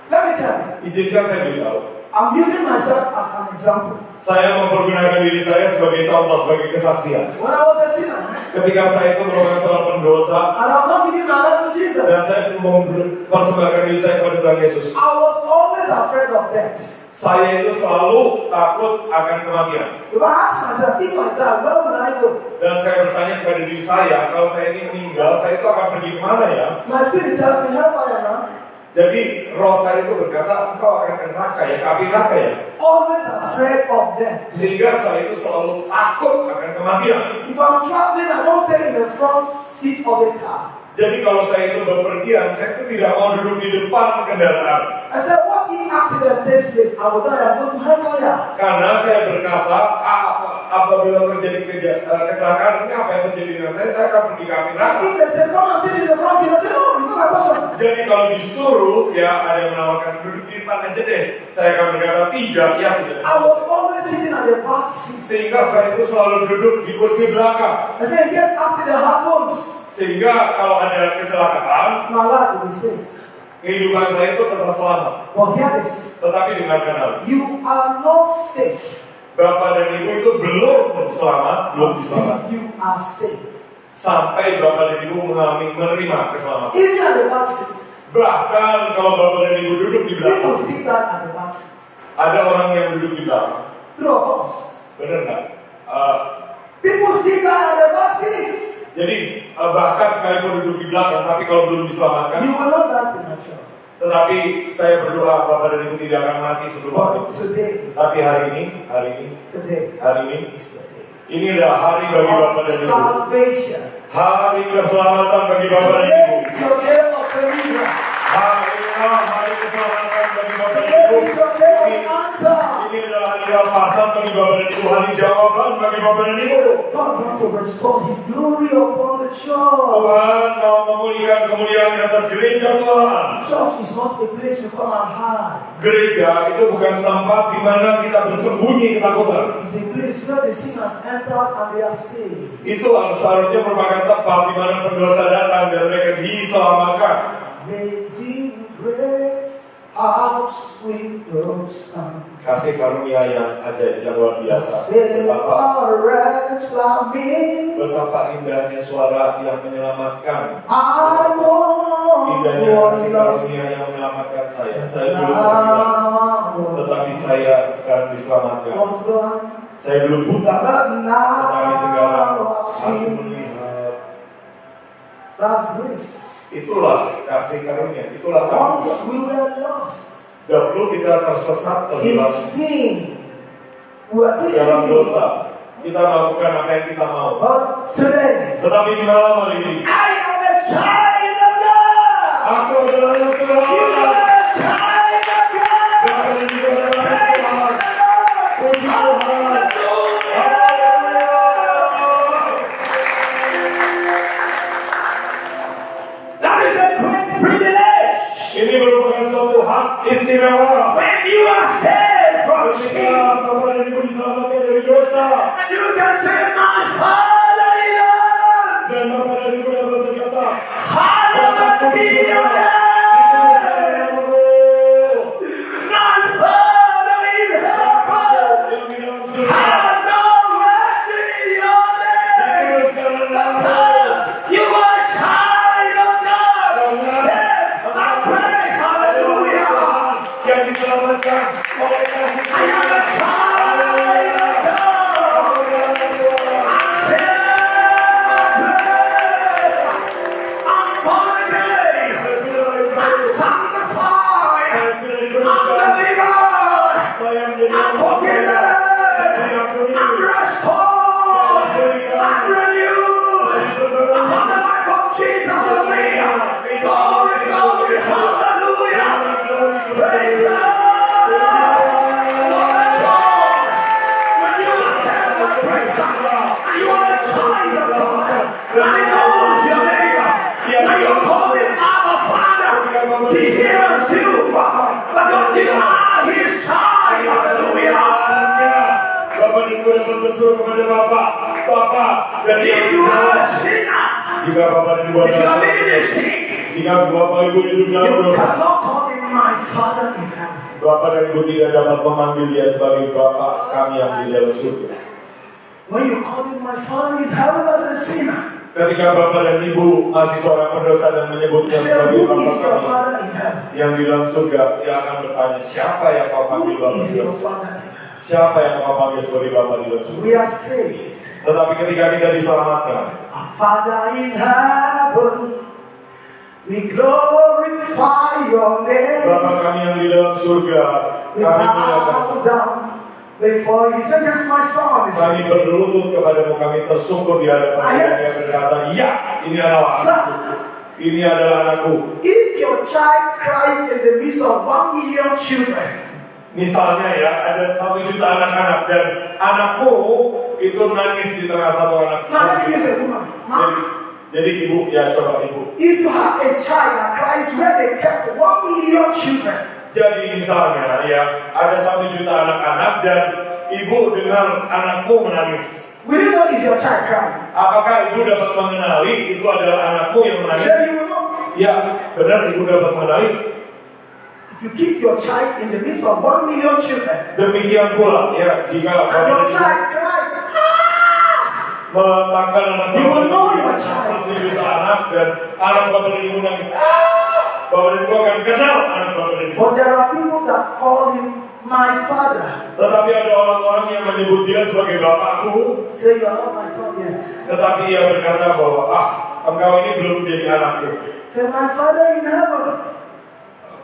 Let me tell you. Izinkan saya beritahu. I'm using myself as an example. Saya mempergunakan diri saya sebagai contoh, sebagai kesaksian. When I was a sinner, Ketika saya itu merupakan seorang pendosa, and I'm not giving my life to Jesus, dan saya mempersembahkan diri saya kepada Tuhan Yesus, I was always afraid of death. saya itu selalu takut akan kematian. If I ask myself, if I die, where will I go? Dan saya bertanya kepada diri saya, kalau saya ini meninggal, saya itu akan pergi kemana ya? My spirit tells me, hellfire now. Jadi roh saya itu berkata, engkau akan ke neraka ya, ke api neraka ya. Always afraid of death. Sehingga saya itu selalu takut akan kematian. If I'm traveling, I don't stay in the front seat of a car. Jadi kalau saya itu bepergian, saya itu tidak mau duduk di depan kendaraan. I said, what if accident takes place? I will die, I go to hellfire. Karena saya berkata, apabila terjadi kecelakaan ini, apa yang terjadi dengan saya akan pergi ke api neraka. If they say, come and sit in the front seat, I say, no, it's not my portion. Jadi kalau disuruh, ya ada yang menawarkan duduk di depan aja deh. Saya akan berkata tidak, ya tidak. I was always sitting at the back seat. Sehingga saya itu selalu duduk di kursi belakang. I said, in case accident happens, Sehingga kalau ada kecelakaan, my life will be saved. kehidupan saya itu tetap selamat. But hear this, Tetapi dengarkan hal ini. you are not safe Bapak dan Ibu itu belum selamat, belum diselamatkan. till you are saved. Sampai Bapak dan Ibu menerima keselamatan. Even at the back seat, Bahkan kalau Bapak dan Ibu duduk di people belakang, still die at the back seat. ada orang yang duduk di belakang. True of us. Benar nggak? People still die at the back seats. Jadi bahkan sekalipun duduk di belakang, tapi kalau belum diselamatkan, You will not die premature. tetapi saya berdoa Bapak dan Ibu tidak akan mati sebelum waktu. But today is Tapi hari ini today is your day. ini adalah hari bagi Bapak dan Ibu. Salvation. Hari keselamatan bagi Bapak dan Ibu. Today is your day of deliverance. Hari keselamatan bagi Bapak dan Today Ibu. is your day of answer. Ini adalah hari lepasan bagi Bapak dan Ibu. Hari jawaban bagi Bapak dan Ibu. God wants to restore His glory upon the church. Tuhan mau memulihkan kemuliaan di atas gereja Tuhan. Church is not a place you come and hide. Gereja itu bukan tempat di mana kita bersembunyi ketakutan. It's a place where the sinners enter and they are saved. Itu seharusnya merupakan tempat di mana pendosa datang dan mereka diselamatkan. Amazing grace, how sweet the sound. Kasih karunia yang ajaib, yang luar biasa. Save a wretch like me. Betapa indahnya suara yang menyelamatkan. I Indahnya kasih karunia yang menyelamatkan saya. Saya dulu terhilang, tetapi saya sekarang diselamatkan. Saya dulu buta, tetapi sekarang aku melihat. That's grace. Itulah kasih karunia, itulah Once karunia. we were lost Dahulu kita tersesat, in terhilang sin, we were doing dalam anything. dosa. Kita melakukan apa yang kita mau. But today, Tetapi di malam hari ini, I am a child of God. aku adalah anak You Tuhan. are a child of God. Bapak dan Ibu adalah anak Praise Tuhan. the Lord. Puji Tuhan. That is a great privilege. Ini merupakan suatu hak istimewa. When you are saved from sin, Ketika Bapak dan Ibu diselamatkan dari dosa, and you can say, My Father in heaven, dan Bapak dan Ibu dapat berkata, hallowed be your name. My Father in heaven, hallowed be your name. You are a child of God. Saved by grace. Hallelujah. yang diselamatkan oleh kasih I am a child of God. I'm saved bersuara kepada Bapak, dan If you are a sinner, jika Bapak dan Ibu if you are adalah living in sin, jika Bapak Ibu hidup dalam you dosa, cannot call him my Father in heaven. Bapak dan Ibu tidak dapat memanggil dia sebagai Bapak kami yang di dalam surga. When you call him my Father in heaven as a sinner, Ketika Bapak dan Ibu masih seorang pendosa dan menyebutnya say, sebagai who Bapak is your kami Father in heaven? yang di dalam surga, dia akan bertanya, siapa yang kau panggil Who Bapak is di your dalam surga? Father in heaven? Siapa yang kau panggil sebagai Bapak di dalam surga? We are saved. Tetapi ketika kita diselamatkan, Our Father in heaven, we glorify your name. Bapak kami yang di dalam surga, We kami muliakan. bow down before you. Say, that's my son. Kami berlutut kepadamu, kami tersungkur di hadapan dia. Dia berkata, ya, ini adalah anakku. Ini adalah anakku. If your child cries in the midst of 1 million children, Misalnya ya, ada 1 juta anak-anak dan anakmu itu nangis di tengah satu anak. now let me use a woman. Jadi ibu, ya coba ibu. If you have a child that cries where they kept 1 million children, Jadi misalnya ya, ada 1 juta anak-anak dan ibu dengar anakmu menangis. will you know it's your child crying? Apakah ibu dapat mengenali itu adalah anakmu yang menangis? Sure you will know. Ya, benar ibu dapat mengenali. If you keep your child in the midst of 1 million children, Demikian pula ya, jika and bapak your dan ibu child cries, meletakkan anak You will know bapak your dan child. 1 juta anak dan anak bapak dan ibu nangis, bapak dan ibu akan kenal anak bapak dan ibu. but there are people that call him my father. Tetapi ada orang-orang yang menyebut dia sebagai bapakku, Say, you are not my son yet. tetapi ia berkata bahwa engkau ini belum jadi anakku. Say, my father in heaven.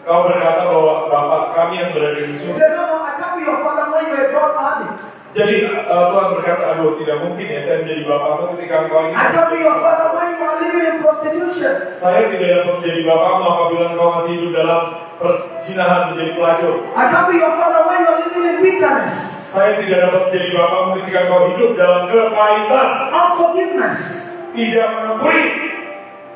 Kau berkata bahwa bapak kami yang berada di He surga. said, no, I can't be your father when you're a drug addict. Jadi Tuhan berkata, aduh tidak mungkin ya saya menjadi bapakmu ketika engkau ini. I can't be your father when you are living in prostitution. Saya tidak dapat menjadi bapakmu apabila engkau masih hidup dalam perzinahan menjadi pelacur. I can't be your father when you are living in bitterness, Saya tidak dapat menjadi bapakmu ketika engkau hidup dalam kepahitan, unforgiveness. tidak mengampuni.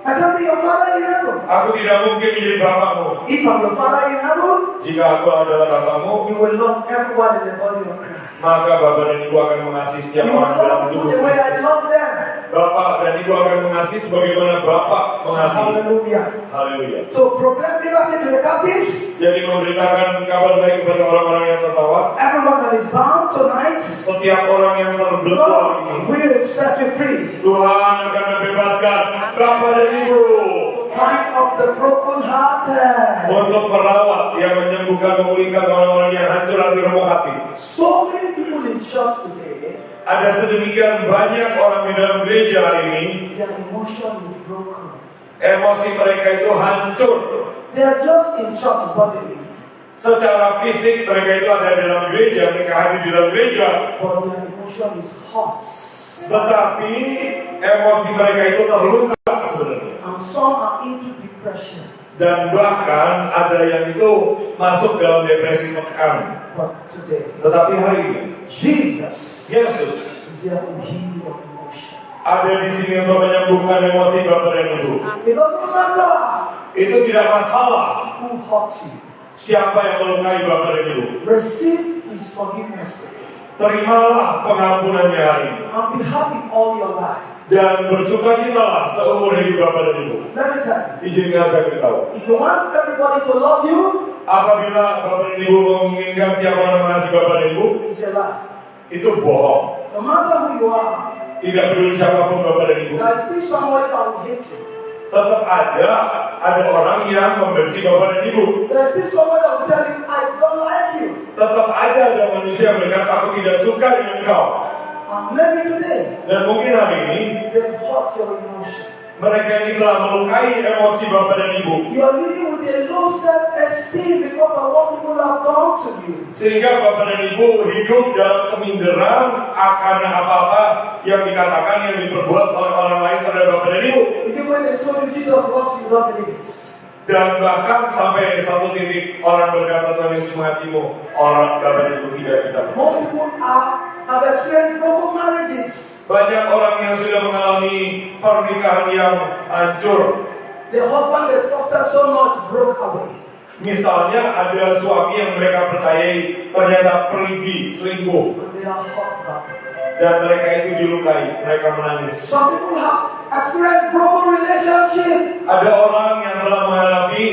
I can't be your father in heaven. Aku tidak mungkin menjadi bapakmu. If I'm your father in heaven, Jika aku adalah bapakmu, you will love everyone in the body of Christ. maka bapak dan ibu akan mengasihi You setiap will orang dalam love tubuh them the way I Kristus. love them. Bapak dan ibu akan mengasihi sebagaimana bapak mengasihi. Hallelujah. Haleluya. So proclaim liberty to the captives. Jadi memberitakan kabar baik kepada orang-orang yang tertawa. Everyone that is bound tonight, Setiap orang yang terbelenggu hari ini, God will set you free. Tuhan akan membebaskan bapak dan ibu Mind of the broken-hearted. untuk merawat yang menyembuhkan, memulihkan orang-orang yang hancur hati, remuk hati. So many people in church today, Ada sedemikian banyak orang di dalam gereja hari ini, their emotion is broken. emosi mereka itu hancur. They are just in church bodily, Secara fisik mereka itu ada dalam gereja, mereka hadir di dalam gereja, but their emotion is hot. tetapi emosi mereka itu terluka sebenarnya. And some are into depression. Dan bahkan ada yang itu masuk dalam depresi tekan. But today, Tetapi hari ini Jesus Yesus is here to heal your emotion. ada di sini untuk menyembuhkan emosi bapak dan ibu. It doesn't matter Itu tidak masalah who hurts you. siapa yang melukai bapak dan ibu. Receive His forgiveness today. Terimalah pengampunannya hari ini And be happy all your life. dan bersukacitalah seumur hidup bapak dan ibu. Let me tell you, Izinkan saya beritahu, if you want everybody to love you, apabila bapak dan ibu menginginkan siapa yang mengasihi bapak dan ibu, it's a lie. itu bohong. No matter who you are, Tidak peduli siapapun bapak dan ibu, there is still somebody that will hate you. tetap aja ada orang yang membenci bapak dan ibu. There is still somebody that will tell you, I don't like you. Tetap aja ada manusia yang berkata, aku tidak suka dengan kau. And maybe today, Dan mungkin hari ini they hurt your emotion. mereka ini telah melukai emosi bapak dan ibu, You are living with a low self-esteem because of what people have done to you. sehingga bapak dan ibu hidup dalam keminderan akan apa-apa yang dikatakan, yang diperbuat oleh orang lain terhadap bapak dan ibu. Even when they told you Jesus loves you, you don't believe it. Dan bahkan sampai satu titik orang berkata, Tuhan Yesus mengasihimu, orang bapak dan ibu tidak bisa. Most people have experienced broken marriages. Banyak orang yang sudah mengalami pernikahan yang hancur. The husband they trusted so much broke away. Misalnya ada suami yang mereka percayai ternyata pergi, selingkuh, But they are hurt about it. dan mereka itu dilukai, mereka menangis. Some people have experienced broken relationship Ada orang yang telah mengalami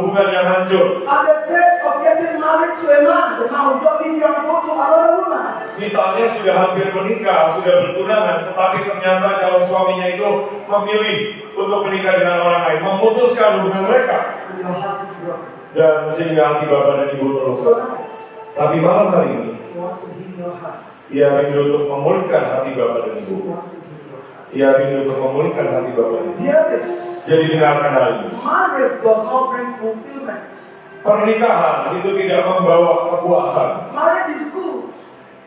hubungan yang hancur. at the verge of getting married to a man. The man will just leave you and go to another woman. Misalnya sudah hampir menikah, sudah bertunangan, tetapi ternyata calon suaminya itu memilih untuk menikah dengan orang lain, memutuskan hubungan mereka, And your heart is broken. dan sehingga hati bapak dan ibu terus. So nice. Tapi malam hari ini, He wants to heal your hearts. ia rindu untuk memulihkan hati bapak dan He ibu. wants to heal your hearts. Ia rindu untuk memulihkan hati bapak dan ibu. Hear this. Jadi dengarkan hal ini. Marriage does not bring fulfillment. Pernikahan itu tidak membawa kepuasan. Marriage is good,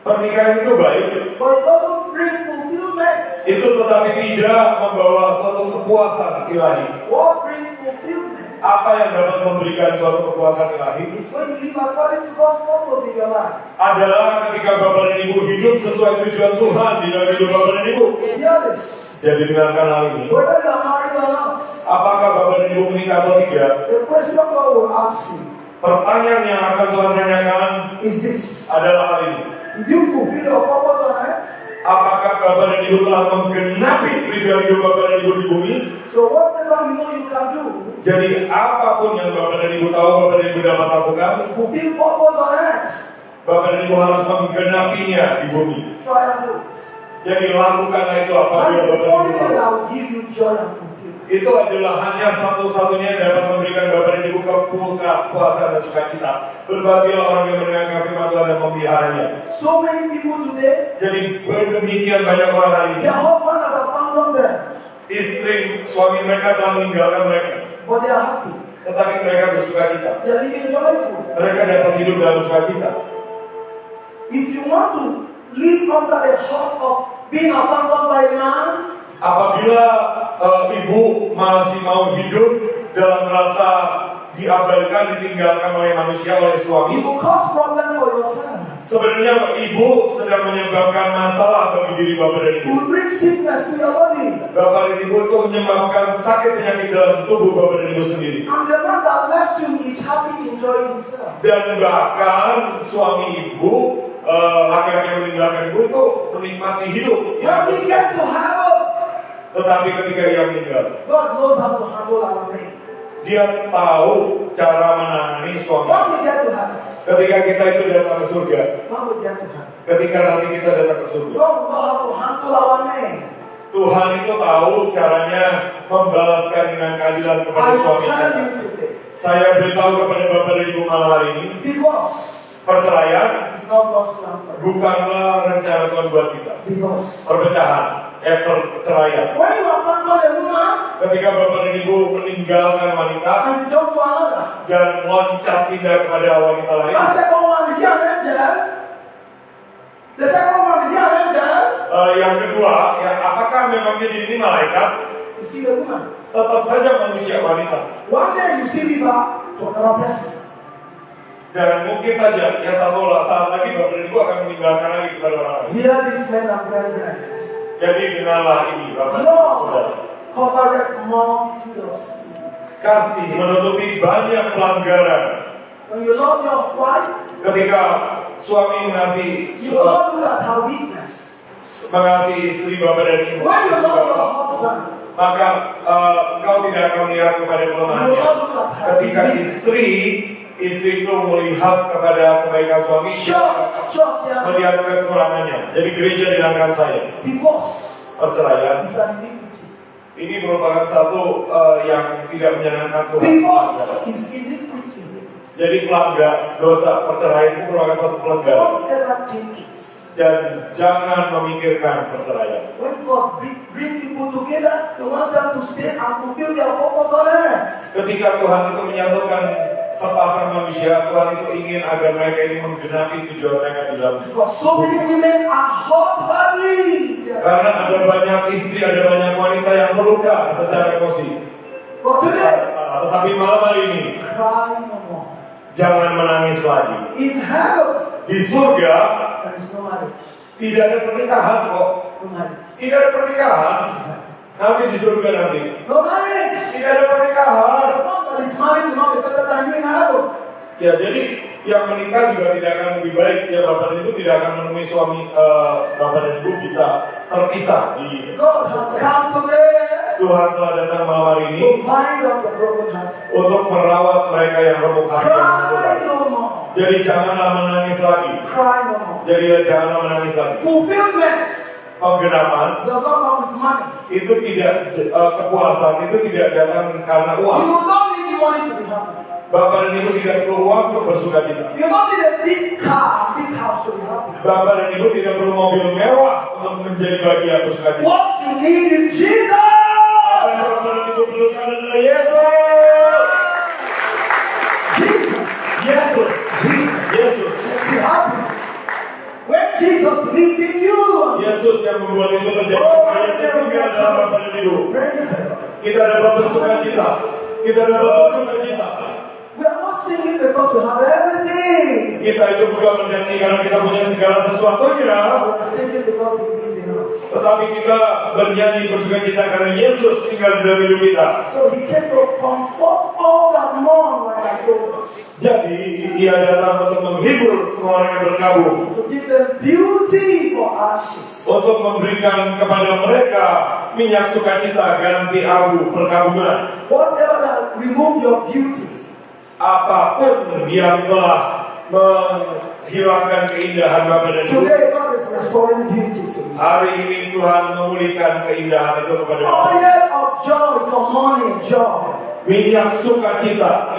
Pernikahan itu baik, but it doesn't bring fulfillment. itu tetapi tidak membawa suatu kepuasan ilahi. What brings fulfillment Apa yang dapat memberikan suatu kepuasan ilahi is when you live according to God's purpose in your life. adalah ketika bapak dan ibu hidup sesuai tujuan Tuhan di dalam hidup bapak dan ibu. Hear this. Jadi dengarkan hal ini. Whether you are married or not, Apakah bapak dan ibu menikah atau tidak? the question God will ask you Pertanyaan yang akan Tuhan tanyakan is this. adalah hal ini. Did you fulfill your purpose on earth? Apakah bapak dan ibu telah menggenapi tujuan hidup bapak dan ibu di bumi? So whatever you know you can do, Jadi apapun yang bapak dan ibu tahu bapak dan ibu dapat lakukan, fulfill purpose on earth. bapak dan ibu harus menggenapinya di bumi. Try and do it. Jadi lakukanlah itu That's apabila the bapak dan only ibu thing tahu. that will give you joy and fulfillment. Itu adalah hanya satu-satunya yang dapat memberikan bapak dan ibu kepuasan dan sukacita. Berbahagialah orang yang mendengarkan firman Tuhan dan memeliharanya. So many people today, Jadi demikian banyak orang hari ini. their husband has abandoned them, Istri, suami mereka telah meninggalkan mereka, but they are happy. tetapi mereka bersukacita. They are living joyful. Mereka dapat hidup dalam sukacita. If you want to live under the hurt of being abandoned by a man, Apabila ibu masih mau hidup dalam rasa diabaikan, ditinggalkan oleh manusia, oleh it suami, will cause problem for yourself. sebenarnya ibu sedang menyebabkan masalah bagi diri bapak dan It ibu. will bring sickness to your body. Bapak dan ibu itu menyebabkan sakit penyakit dalam tubuh bapak dan ibu sendiri. And the man that left you is happy enjoying himself. Dan bahkan suami ibu, laki-laki yang meninggalkan ibu itu menikmati hidup. When we get to heaven, Tetapi ketika ia meninggal, God knows how to handle our pain. dia tahu cara menangani suami. When we get to heaven, Ketika kita itu datang ke surga, when we get to heaven, ketika nanti kita datang ke surga, God will know how to handle our pain. Tuhan itu tahu caranya membalaskan dengan keadilan kepada I suami tell kita. you today, Saya beritahu kepada bapak dan ibu malam hari ini, divorce perceraian is not God's plan for you. bukanlah rencana Tuhan buat kita. Divorce. Perpecahan, perceraian. When you abandon a woman Ketika bapak dan ibu meninggalkan wanita and jump to another, dan loncat pindah kepada wanita lain, the second one is he an angel? The second one is he an angel? yang kedua, ya apakah memangnya diri ini malaikat? He's still a woman. Tetap saja manusia wanita. One day you still be back to another person. Dan mungkin saja, ya satu saat lagi bapak dan ibu akan meninggalkan lagi kepada orang lain. Hear this men and brethren. Jadi dengarlah ini bapak dan ibu saudara. Lord covered multitude of sins. Kasih menutupi banyak pelanggaran. When you love your wife, Ketika suami mengasihi you will not look at her weakness. istri bapak dan ibu, When you love your husband, maka engkau tidak akan melihat kepada you will kelemahannya. not look at her Ketika weakness. istri itu melihat kepada kebaikan suami, Church here. melihat kekurangannya. Jadi gereja dengarkan saya, Divorce perceraian is an iniquity. ini merupakan satu yang tidak menyenangkan Tuhan. Divorce is iniquity. Jadi pelanggar dosa perceraian itu merupakan satu pelanggaran. Don't ever think it. Dan jangan memikirkan perceraian. When God bring people together, He wants them to stay and fulfill their purpose on earth. Ketika Tuhan itu menyatukan sepasang manusia, Tuhan itu ingin agar mereka ini menggenapi tujuan mereka di dalam. Because so many women are hurt badly. Karena ada banyak istri, ada banyak wanita yang terluka secara emosi. But today, Tetapi malam hari ini, cry no more. jangan menangis lagi. In heaven, Di surga there is no marriage. tidak ada pernikahan kok. No marriage. Tidak ada pernikahan. Nanti di surga nanti. No marriage. Tidak ada pernikahan. The one that is married will not be better than you in heaven. Ya, jadi yang menikah juga tidak akan lebih baik. Ya, bapak dan ibu tidak akan menemui suami bapak dan ibu bisa terpisah di. God has come today Tuhan telah datang malam hari ini to bind up the broken heart. untuk merawat mereka yang remuk hati. Cry no more. Jadi janganlah menangis lagi. Cry no more. Jadi janganlah menangis lagi. Fulfillment Penggenapan does not come with money. itu tidak kepuasan itu tidak datang karena You uang. don't need money to be happy. Bapak dan ibu tidak perlu uang untuk bersuka cita. You don't need a big car, big house to be happy. Bapak dan ibu tidak perlu mobil mewah untuk menjadi bahagia bersuka cita. What you need is Jesus. Apa yang bapak dan ibu perlukan adalah Yesus. Yesus. Yesus. Makes you happy. When Jesus lives in you. Yesus yang membuat itu terjadi. Yesus tinggal dalam bapak dan ibu. Praise Him. Kita dapat bersuka cita. Kita dapat bersuka cita. We are not singing because we have everything. Kita itu bukan menyanyi karena kita punya segala sesuatunya. We are singing because He lives in us. Tetapi kita bernyanyi bersuka cita karena Yesus tinggal di dalam hidup kita. So He came to comfort all that mourn, like I told us. Jadi Dia datang untuk menghibur semua orang yang berkabung, To give them beauty for ashes. untuk memberikan kepada mereka minyak sukacita ganti abu perkabungan. Whatever that remove your beauty. Apapun yang telah menghilangkan keindahan Bapa dan Ibu, Today God is restoring beauty to you. hari ini Tuhan memulihkan keindahan itu kepada kita. Oil of joy for morning joy. Minyak sukacita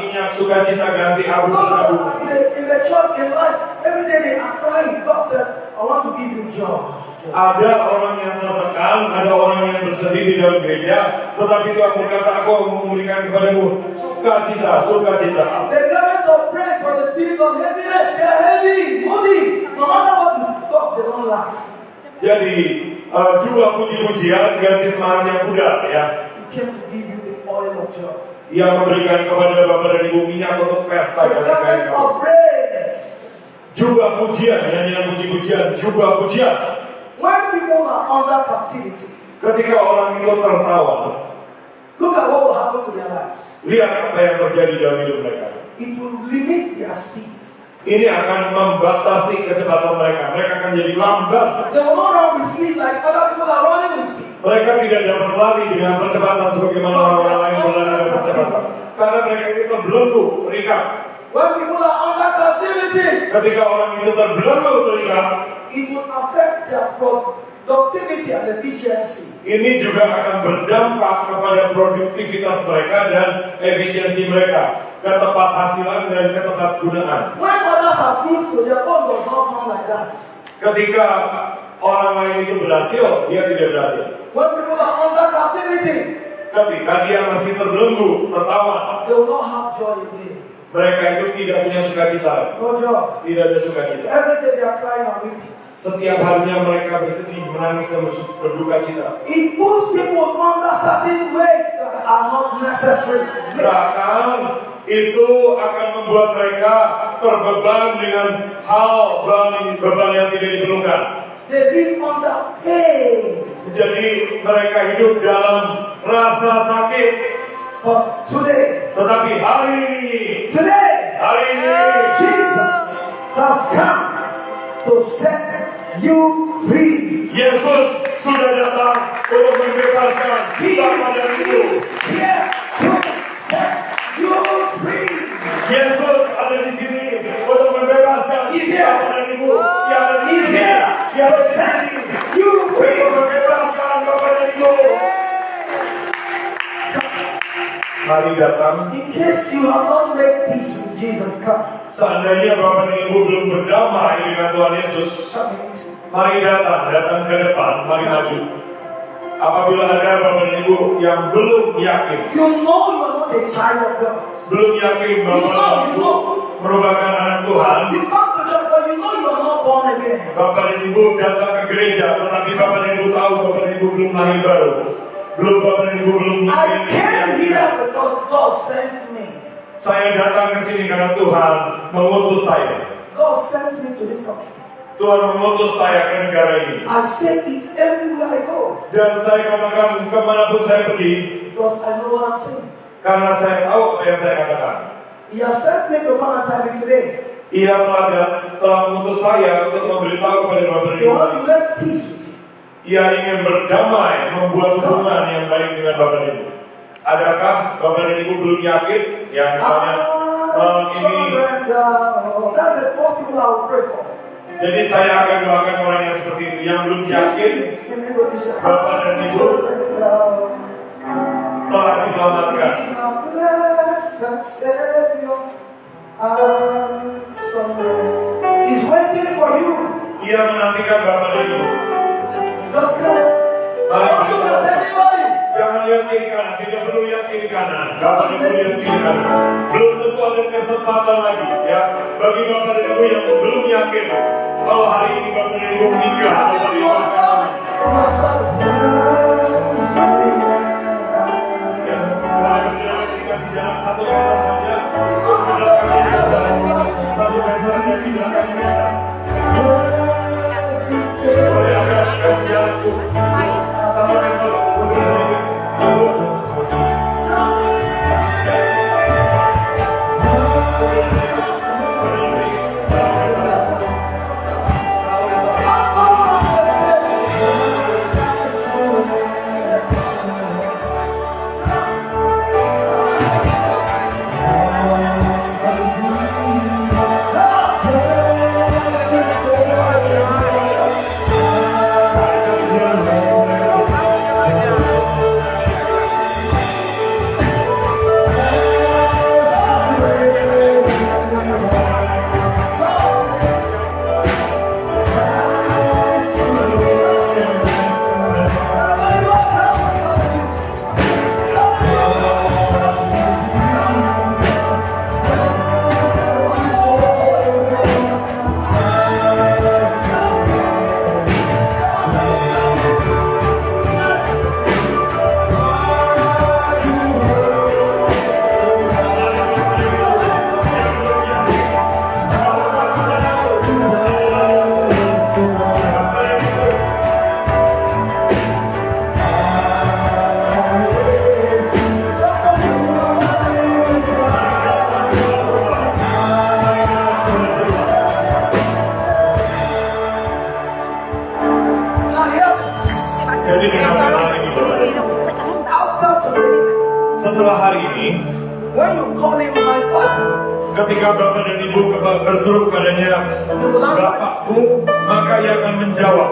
ganti abu perkabungan. In the church, in life, every day they are crying. God said, I want to give you joy. Ada orang yang tertekan, ada orang yang bersedih di dalam gereja, tetapi Tuhan berkata, aku mau memberikan kepadamu sukacita. The garment of praise for the spirit of heaviness, they are heavy, moody. No matter what you talk, they don't laugh. Jadi juga puji-pujian ganti semangat yang pudar ya. He came to give you the oil of joy. Yang memberikan kepada Bapak dan Ibu minyak untuk pesta The garment of praise. juga pujian, nyanyian puji-pujian, juga pujian. When people are under captivity, Ketika orang itu tertawa, look at what will happen to their lives. lihat apa yang terjadi dalam hidup mereka. It will limit their speed. Ini akan membatasi kecepatan mereka. Mereka akan jadi lambat. They will not run with speed like other people are running with speed. Mereka tidak dapat berlari dengan percepatan sebagaimana orang lain berlari dengan percepatan. Karena mereka itu terbelenggu, terikat. When people are under captivity, Ketika orang itu terbelenggu, terikat, it will affect their productivity and efficiency. ini juga akan berdampak kepada produktivitas mereka dan efisiensi mereka, ketepathazilan dan ketepatgunaan. When others are fruitful, their own does not come like that. Ketika orang lain itu berhasil, dia tidak berhasil. When people are under captivity, Ketika dia masih terbelenggu, tertawa, they will not have joy again. mereka itu tidak punya sukacita, No joy. tidak ada sukacita. Every day they are crying and weeping. Setiap harinya mereka bersedih, menangis dan berduka cita. It puts people under certain weights that are not necessary. Bahkan itu akan membuat mereka terbeban dengan hal beban yang tidak diperlukan. They live under pain. Jadi mereka hidup dalam rasa sakit. But today, Tetapi hari ini Jesus has come to set you free. Yesus sudah datang untuk membebaskan He Bapak dan Ibu. is here to set you free. Yesus ada di sini untuk membebaskan He's here. Bapak dan Ibu. Dia ada di He's sini. here Dia ada to di set sini you free. untuk membebaskan Bapak dan Ibu. Mari datang. In case you have not made peace with Jesus, come. Seandainya Bapak dan Ibu belum berdamai dengan Tuhan Yesus, mari datang ke depan, mari maju. Apabila ada Bapak dan Ibu yang belum yakin, You know you are not a child of God. belum yakin bahwa Bapak dan Ibu merupakan anak Tuhan, You come to church, but you know you are not born again. Bapak dan Ibu datang ke gereja, tetapi Bapak dan Ibu tahu Bapak dan Ibu belum lahir baru. Bapak dan Ibu belum I came here because God sent me. Saya datang ke sini karena Tuhan mengutus saya. God sent me to this country. Tuhan mengutus saya ke negara ini. I say it everywhere I go. Dan saya katakan kemanapun saya pergi, Because I know what I'm saying. karena saya tahu apa yang saya katakan. He has sent me to Palatine today. Ia telah mengutus saya untuk memberitahu kepada Bapak He Ibu. wants to make peace with you. Ia ingin berdamai, membuat hubungan yang baik dengan Bapak Ibu. Adakah Bapak dan Ibu belum yakin? Yang misalnya malam ini. That's the first people I will pray for. Jadi saya akan doakan orang yang seperti itu, yang belum yakin Bapak dan Ibu telah diselamatkan. He's waiting for you. Ia menantikan Bapak dan Ibu. Just come. Mari kita jangan lihat kiri kanan, tidak perlu lihat kiri kanan. Bapak dan Ibu lihat kiri kanan. Belum tentu ada kesempatan lagi, ya. Bagi Bapak dan Ibu yang belum yakin, kalau hari ini Bapak dan Ibu meninggal, Bapak dan Ibu akan ya, kalau sudah dikasih jalan 1 meter saja, sudah kami jalan 1 meter dan tidak akan bisa. Boleh agak kasih jalan Bu, 1 meter, mundur sedikit. Setelah hari ini, When you call him my father, ketika Bapak dan Ibu berseru kepadanya, Bapakku, maka ia akan menjawab.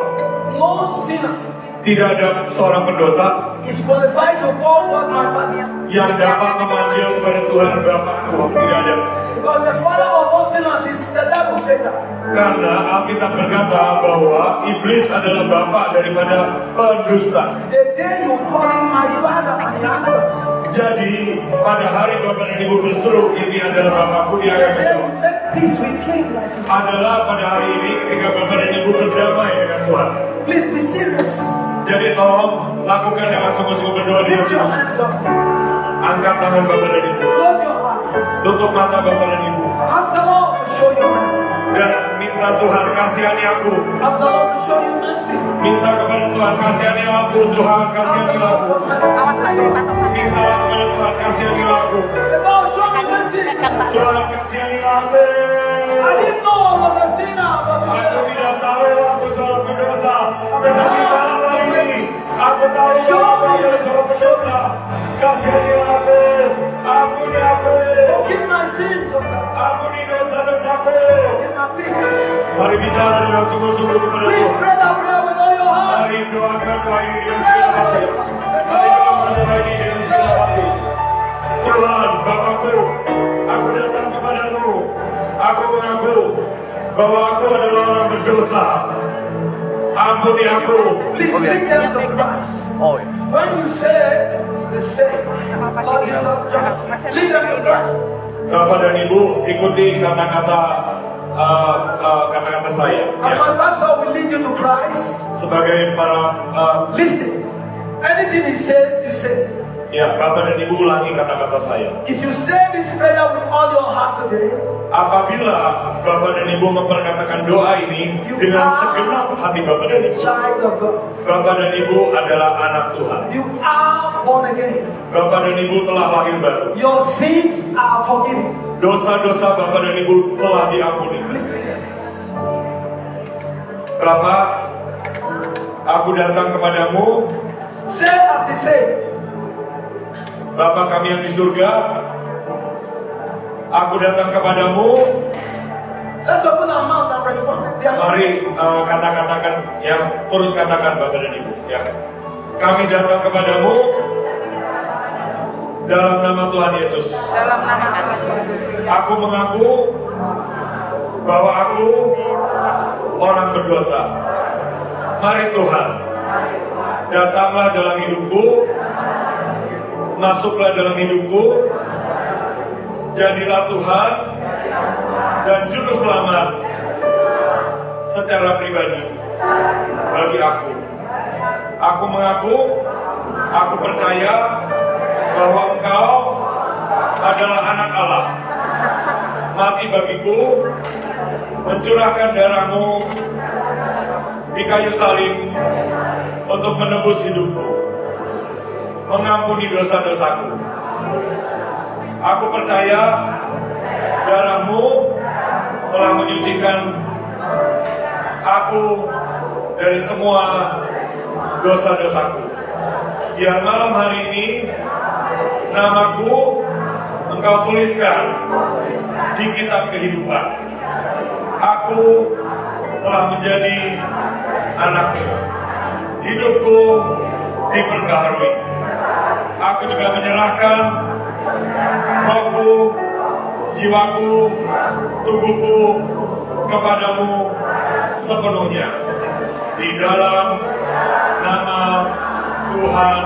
no sinner Tidak ada seorang pendosa is qualified to call God my father. yang dapat memanggil kepada Tuhan Bapakku. Tidak ada. Because the father of all sinners is the devil, Satan. Karena Alkitab berkata bahwa iblis adalah bapak daripada pendusta. The day you call him my father and he answers, Jadi pada hari Bapak dan Ibu berseru, ini adalah Bapakku, dia the akan day menjawab. you make peace with him like you. Adalah pada hari ini ketika Bapak dan Ibu berdamai dengan Tuhan. Please be serious. Jadi tolong lakukan dengan sungguh-sungguh berdoa di Lift your sini. hands up. Angkat tangan Bapak dan Ibu. Close your eyes. Tutup mata Bapak dan Ibu. Ask the Lord to show you mercy. Dan minta Tuhan kasihani aku. Ask the Lord to show you mercy. Minta kepada Tuhan kasihani aku. Tuhan Ask kasihani the Lord aku. for mercy. Minta kepada Tuhan kasihani aku. The Lord show me mercy. Tuhan kasihani aku. I didn't know I was a sinner, but Aku tidak tahu aku seorang pendosa. Tetapi malam hari ini aku tahu bahwa aku adalah seorang pendosa. Kasihani aku. Ampuni aku. forgive my sins, oh God. Ampuni dosa-dosaku. Forgive my sins. Mari bicara dengan sungguh-sungguh kepada Please Tuhan. pray that prayer with all your heart. Mari doakan doa ini dengan segala hati. Mari doakan doa ini dengan segala hati. Tuhan, Bapakku, aku datang kepadamu. Aku mengaku bahwa aku adalah orang berdosa. Ampuni aku. Please lead them to Christ. When you say, they say, Lord Jesus, just lead them to Christ. Bapak dan Ibu, ikuti kata-kata saya. As Ya. my pastor will lead you to Christ, Sebagai para listen. Anything he says, you say. ya Bapak dan Ibu ulangi kata-kata saya. If you say this prayer with all your heart today, Apabila Bapak dan Ibu memperkatakan doa ini dengan segenap hati Bapak dan A Ibu, child of God. Bapak dan Ibu adalah anak Tuhan. You are born again. Bapak dan Ibu telah lahir baru. Your sins are forgiven. Dosa-dosa Bapak dan Ibu telah diampuni. Please begin. Bapak, aku datang kepadamu. Say as he said. Bapa kami yang di surga, aku datang kepadamu. Let's open our mouth and respond. Mari kata-katakan yang turut katakan Bapak dan Ibu. Ya. Kami datang kepadamu dalam nama Tuhan Yesus. Dalam nama Tuhan Yesus. Aku mengaku bahwa aku orang berdosa. Mari Tuhan, datanglah dalam hidupku, masuklah dalam hidupku, jadilah Tuhan dan juru selamat secara pribadi bagi aku. Aku mengaku, aku percaya bahwa Engkau adalah anak Allah, mati bagiku, mencurahkan darahmu di kayu salib untuk menebus hidupku, mengampuni dosa-dosaku. Aku percaya darahmu telah menyucikan aku dari semua dosa-dosaku. Biar malam hari ini namaku Engkau tuliskan di kitab kehidupan. Aku telah menjadi anakmu. Hidupku diperbaharui. Aku juga menyerahkan rohku, jiwaku, tubuhku kepadamu sepenuhnya. Di dalam nama Tuhan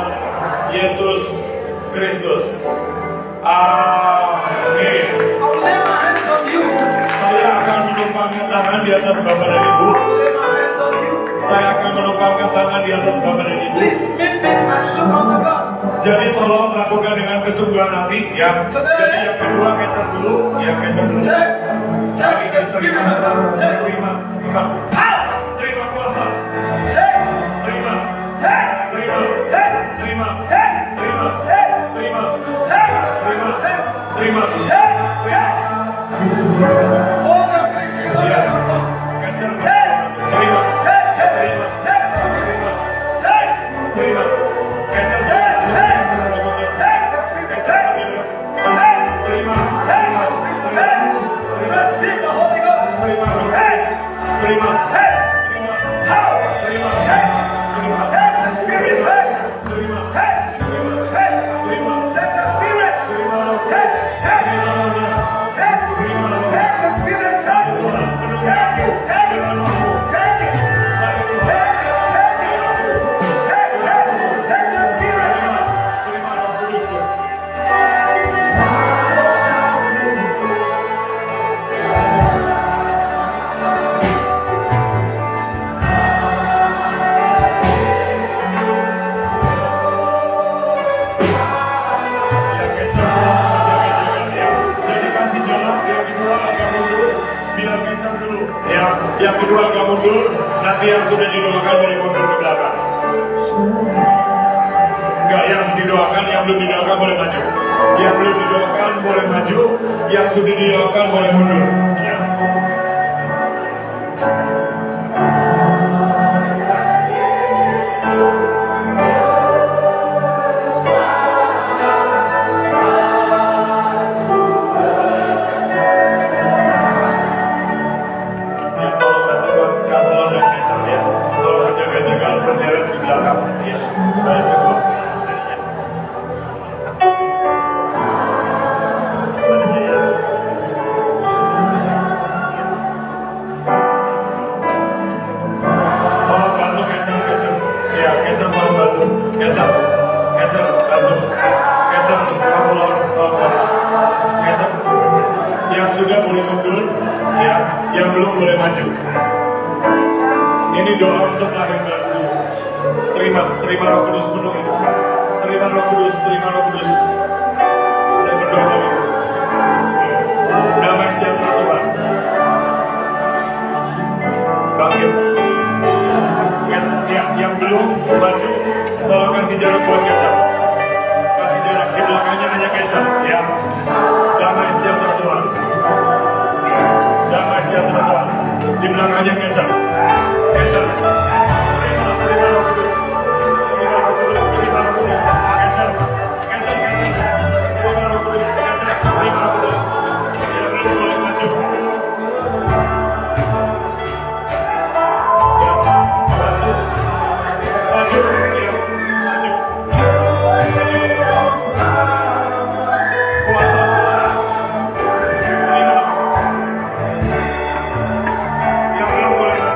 Yesus Kristus. Amin. I will lay my hands on you. Saya akan menumpangkan tangan di atas Bapak dan Ibu. I will lay my hands on you. Saya akan menumpangkan tangan di atas Bapak dan Ibu. Please make this as look unto God. Jadi tolong lakukan dengan kesungguhan hati ya. Jadi yang kedua capture dulu, ya capture dulu. Take the spirit of God. Take. Terima kuasa. Take. Terima. Take. Terima. Take. Terima. Take. Terima. Take. Terima. Take. Terima. Take. Terima. Take. Take. All the grace of Ya. God. Capture. Take. Terima. Take. Terima. Take. Terima. Take. Terima. Capture. Take. Take. Berikutnya. Take the spirit. Capture. Take. Terima. Take. Terima. Take the spirit. Take. Receive the Holy Ghost. Terima. Take. Terima. Take. Terima. Power. Terima. Take. Terima. Take the spirit. Take. Terima. Take. Terima. Take. Terima. Take the spirit. Terima. Take. Take. Terima. Take. Terima. Take the spirit. Take. Take it. Take it. Take it. Take the spirit. Terima Roh Kudus Tuhan. Jadi kasih jalan, yang kedua agak mundur, biar kencang dulu. Ya, yang kedua agak mundur, nanti yang sudah didoakan boleh mundur ke belakang. Enggak, yang didoakan, yang belum didoakan boleh maju. Yang belum didoakan boleh maju, yang sudah didoakan boleh mundur. Ya. Ya, tolong bantu kanselan dan kencang ya. Tolong menjaga-jaga bendera di belakang. Ya, baris kedua. Tolong bantu kencang. Ya, kencang tolong bantu. Kencang, bantu. Kencang, kanselan, tolong bantu. Kencang. Yang sudah boleh mundur, ya, yang belum boleh maju. Ini doa untuk lahir baru. Terima Roh Kudus penuh ini. Terima Roh Kudus. Saya berdoa bagi damai sejahtera belum maju, tolong kasih jarak buat kecap. Kasih jarak, di belakangnya hanya kecap, ya. Damai sejahtera Tuhan. Damai sejahtera Tuhan. Di belakangnya kecap. Kecap. Terima Roh Kudus. Terima Roh Kudus. Terima Roh Kudus. Kecap. Kecap, kecap. Terima Roh Kudus. Kecap. Terima Roh Kudus. Yang lain boleh maju. Ya, maju. Maju, ya, maju. Maju. Kuasa. Terima. Yang belum boleh maju.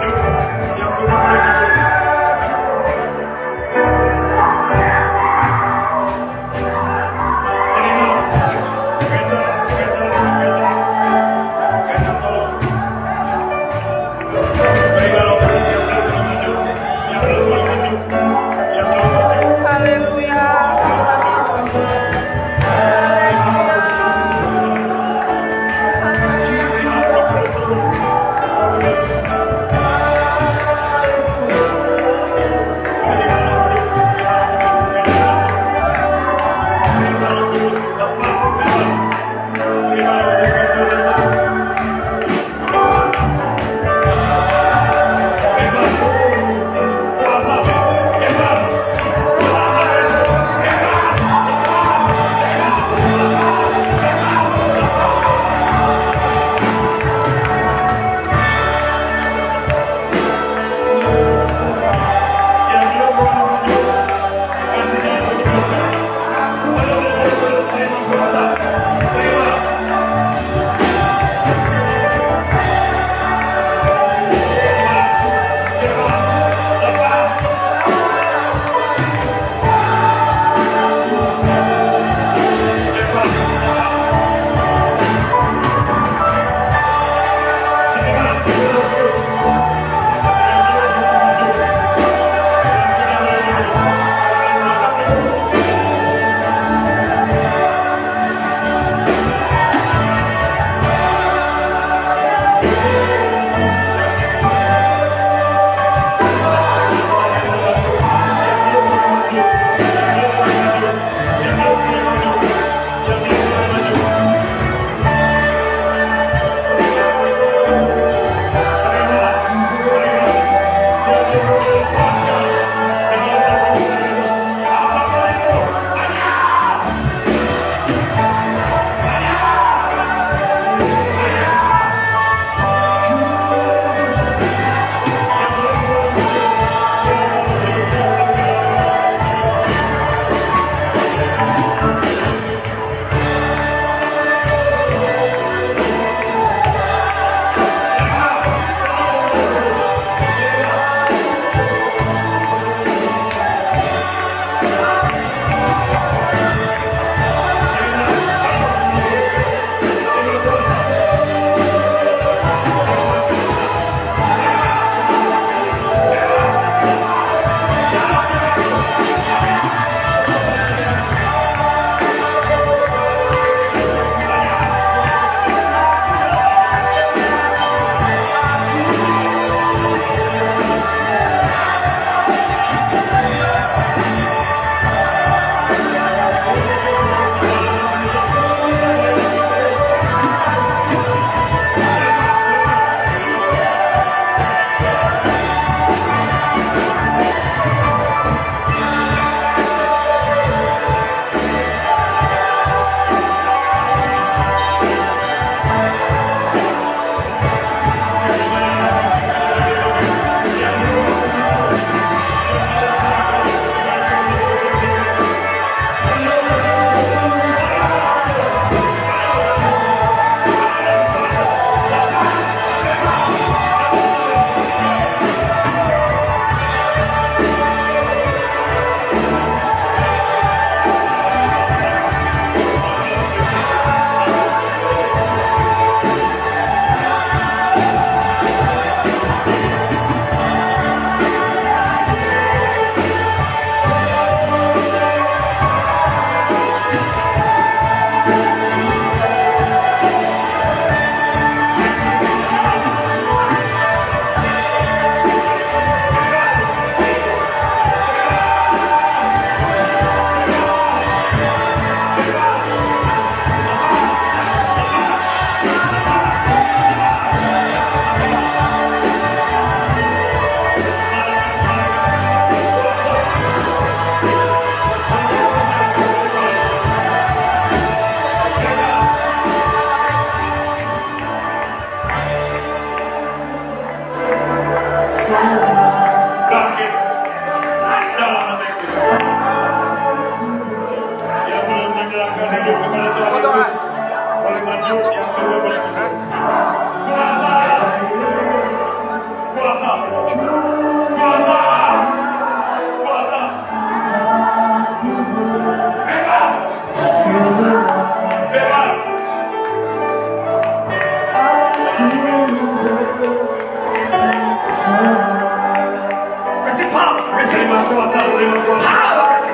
Receive power. Receive kuasa. Terima kuasa.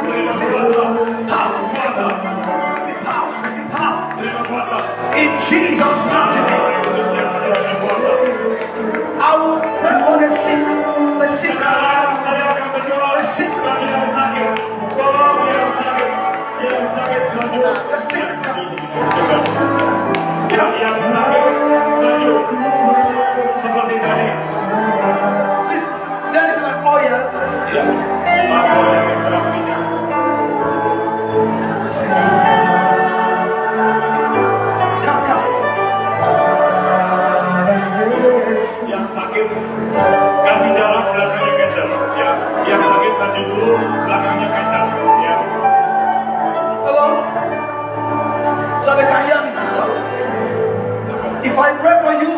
Terima kuasa. Power. Kuasa. Receive power. Receive power. Terima kuasa. In Jesus' mighty name. I will perform the sick. The sick. The sick. The sick. Yang sakit maju seperti tadi. There is an oil. Ya, apa yang kita minyak? Kakak. Yang sakit kasih jarak belakangnya kencang. Ya, yang sakit maju dulu belakangnya kencang. Ya. Hello? So they can hear me. So, if I pray for you,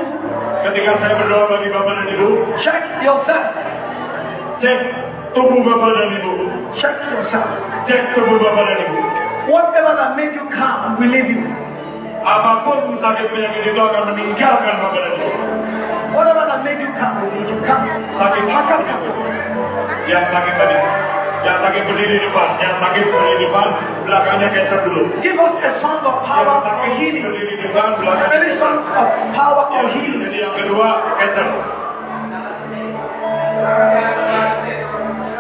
Ketika saya berdoa bagi Bapak dan Ibu, check yourself. cek tubuh Bapak dan Ibu. Check yourself. Cek tubuh Bapak dan Ibu. Whatever that made you calm will leave you. Apapun sakit penyakit itu akan meninggalkan Bapak dan Ibu. Whatever that made you calm will leave you. Calm. Sakit Makan. yang sakit tadi, yang sakit berdiri di depan, yang sakit berdiri di depan, belakangnya kencang dulu. Give us a song of Yang power sakit or healing. berdiri di depan, belakangnya Any song of power or healing. Jadi yang kedua kencang.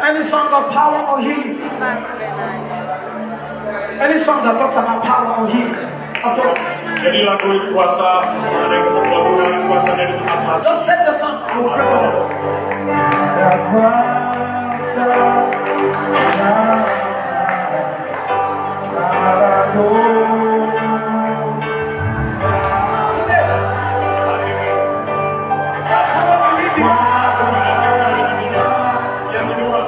Any song of power or healing. Any song that talks about power or healing. Atau Jadi lagu kuasa, ada yang bisa melakukan kuasa dari tempat mati. just take the song. I will pray for them. Today, Hari ini, that power will leave you. yang kedua,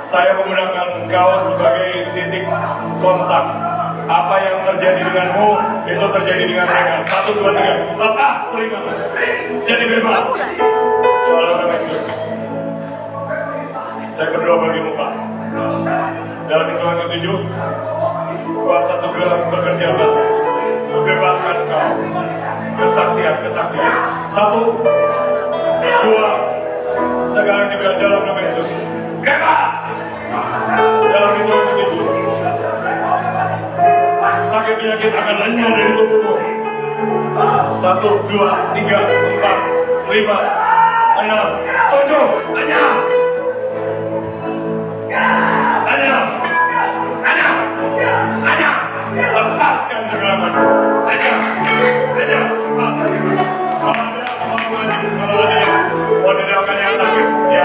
Saya menggunakan engkau sebagai titik kontak. Apa yang terjadi denganmu, itu terjadi dengan mereka. 1, 2, 3. Lepas, terima. Jadi bebas. Dalam nama Yesus. Saya berdoa bagimu, Pak. Dalam hitungan ke-7, kuasa Tuhan bekerjalah. Membebaskan kau. Kesaksian. 1, 2. Sekarang juga dalam nama Yesus. Bebas. Dalam hitungan ke-7. Sakit penyakit akan lenyap dari tubuhmu. 1, 2, 3, 4, 5, 6, 7. Lenyap. Lepaskan cengkramanmu. Lenyap. Kalau ada yang mau didoakan yang sakit, ya.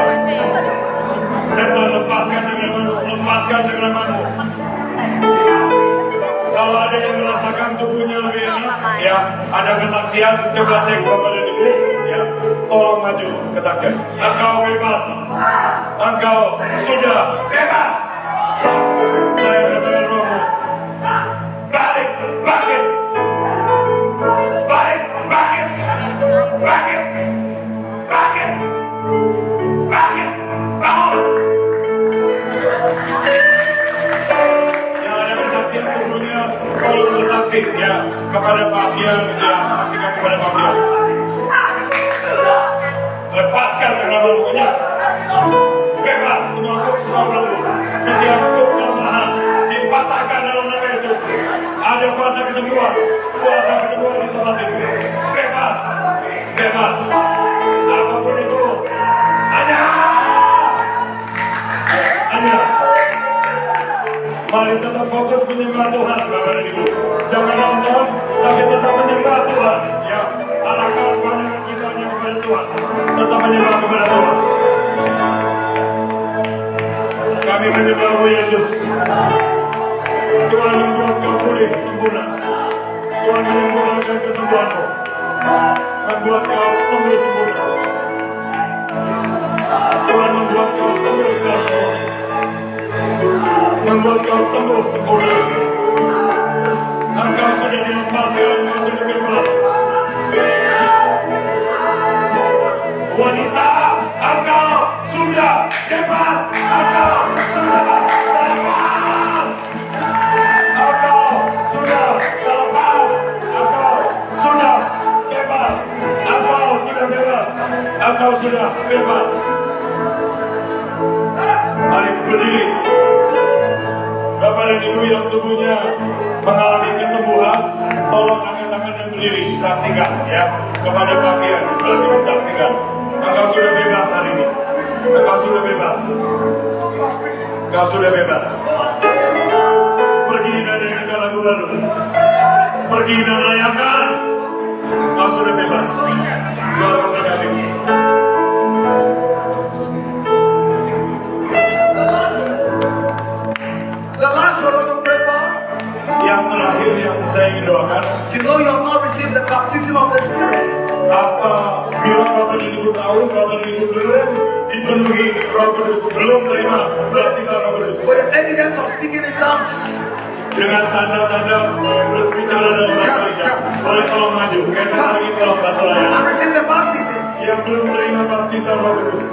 Setan, lepaskan cengkramanmu. Kalau ada yang merasakan tubuhnya lebih ini, ya, ada kesaksian, coba cek Bapak dan Ibu, ya, tolong maju kesaksian. Engkau bebas, engkau sudah bebas. Saya katakan rohmu, bangkit, bangun. Tolong bersaksi ya kepada Pak Fian, ya saksikan kepada Pak Fian. Lepaskan cengkramanmu, bebas semua belenggu, setiap kelemahan dipatahkan dalam nama Yesus. Ada kuasa kesembuhan di tempat ini. Bebas, apapun itu, hanya. Mari tetap fokus menyembah Tuhan, Bapak dan Ibu. Jangan nonton, tapi tetap menyembah Tuhan. Ya, arahkan pandangan kita hanya kepada Tuhan. Tetap menyembah kepada Tuhan. Kami menyembah Yesus. Tuhan membuat kau pulih sempurna. Tuhan menyempurnakan kesembuhanmu. Membuat kau sembuh sempurna. Tuhan membuat kau sembuh sempurna. Membuat kau sembuh sempurna. Engkau sudah dilepaskan, engkau sudah bebas. Wanita, engkau sudah bebas. Engkau sudah terlepas. Engkau sudah terlepas. Engkau sudah bebas. Engkau sudah bebas. Engkau sudah bebas. Mari berdiri. Bapak dan Ibu yang tubuhnya mengalami kesembuhan, tolong angkat tangan dan berdiri, saksikan ya kepada Pak Fian di sebelah sini, saksikan. Engkau sudah bebas hari ini. Engkau sudah bebas. Engkau sudah bebas. Pergi dan nyanyikan lagu baru. Pergi dan rayakan. Engkau sudah bebas. Tuhan memberkati. Yang terakhir yang saya ingin doakan, You know you have not received the baptism of the Spirit. apa bila Bapak dan Ibu tahu, Bapak dan Ibu belum dipenuhi Roh Kudus, belum terima baptisan Roh Kudus With the evidence of speaking in tongues. dengan tanda-tanda berbicara dalam bahasa lidah, boleh tolong maju, cancel lagi tolong bantu And layanan. receive the baptism. Yang belum terima baptisan Roh Kudus,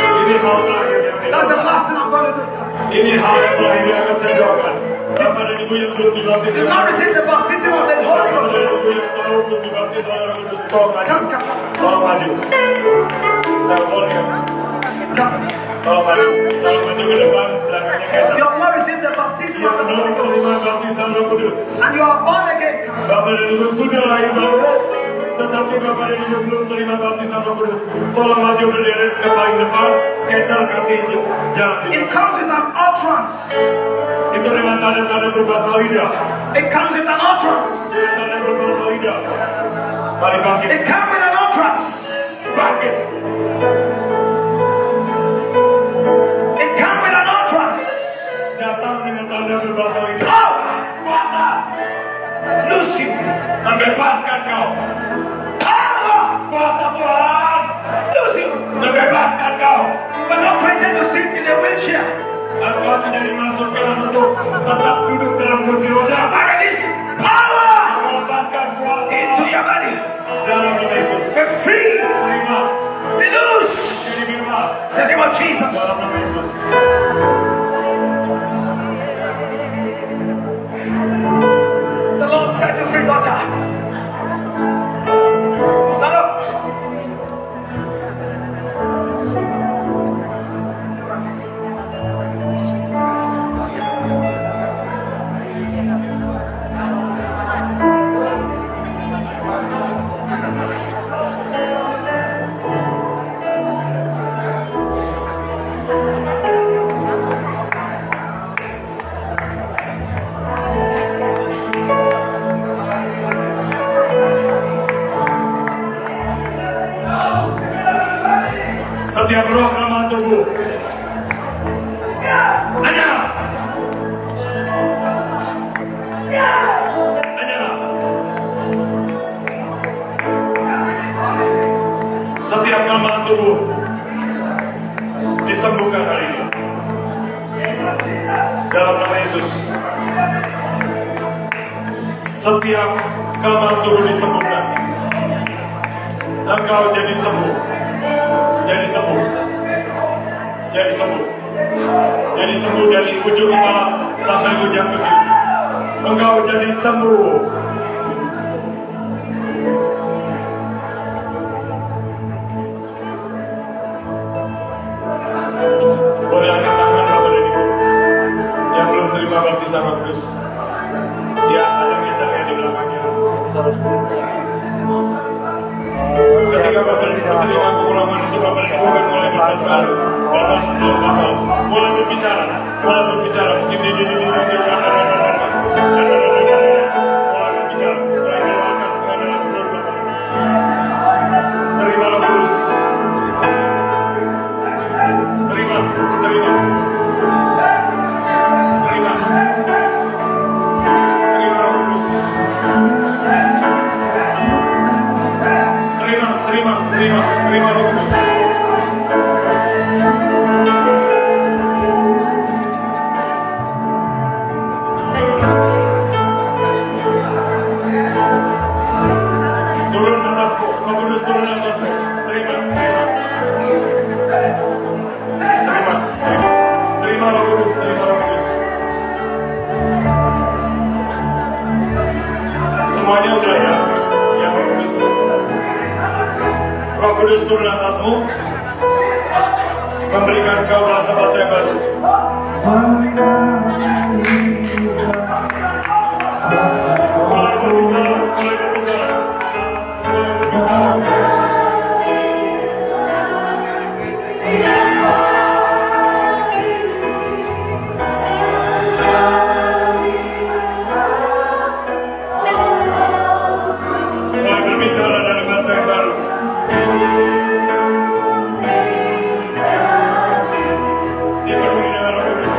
ini hal terakhir yang That's the didoakan. last thing I'm going to do. Ini hal yang terakhir yang akan saya doakan. Bapak dan Ibu yang belum dibaptis, You not receive the baptism of the Holy Bapak Ghost. dan Ibu yang tahu belum dibaptis oleh Roh Kudus, tolong maju, tolong maju. Teleponnya, tolong maju ke depan, belakangnya You kecap. have not received the baptism Yang of the belum Holy Ghost. terima baptisan Roh Kudus, And you are born again. Bapak dan Ibu sudah lahir baru, tetapi Bapak dan Ibu belum terima baptisan Roh Kudus, tolong maju berderet ke paling depan, kecal kasih jalan di It depan. comes with an utterance. Itu dengan tanda-tanda berbahasa lidah. It comes with an utterance. Dengan tanda berbahasa lidah. Mari bangkit, It comes with an utterance. bangkit. It comes with an utterance. Datang dengan tanda berbahasa lidah. Power. Kuasa, Loose you. membebaskan kau. Power. Kuasa Tuhan, Loose you. membebaskan kau. You were not created to sit in the wilderness. chair. Engkau tidak dimasukkan untuk tetap duduk dalam kursi roda. I release power Melepaskan kuasa into your body. dalam nama Yesus. Be free. Terima. Be loose. Jadi bebas In the name of Jesus. dalam nama Yesus. The Lord set you free, daughter. Stand up. Setiap roh kelemahan tubuh hanya setiap kelemahan tubuh disembuhkan hari ini dalam nama Yesus. Setiap kelemahan tubuh disembuhkan. Engkau jadi sembuh. Jadi sembuh. Jadi sembuh. Jadi sembuh dari ujung kepala sampai ujung kaki. Engkau jadi sembuh. Boleh angkat tangan Bapak dan Ibu yang belum terima baptisan Roh Kudus. Ya, ada meja yang di belakangnya. Ketika Bapak dan Ibu terima pengurapan itu, Bapak dan Ibu akan mulai berpasal, mulai berbicara, mungkin mulai berbicara, mulai keluarkan dalam mulut Bapak. Terima Roh Kudus. Terima. Terima Roh Kudus. Terima Roh Kudus. Turun atasku, Roh Kudus turun atasku. Terima Roh Kudus, terima Roh Kudus. Semuanya udah ya, yang Roh Kudus. Roh Kudus turun atasmu, memberikan kau bahasa-bahasa yang baru. Mulai berbicara. Mulai berbicara dalam bahasa yang baru. Dipenuhi dengan Roh Kudus.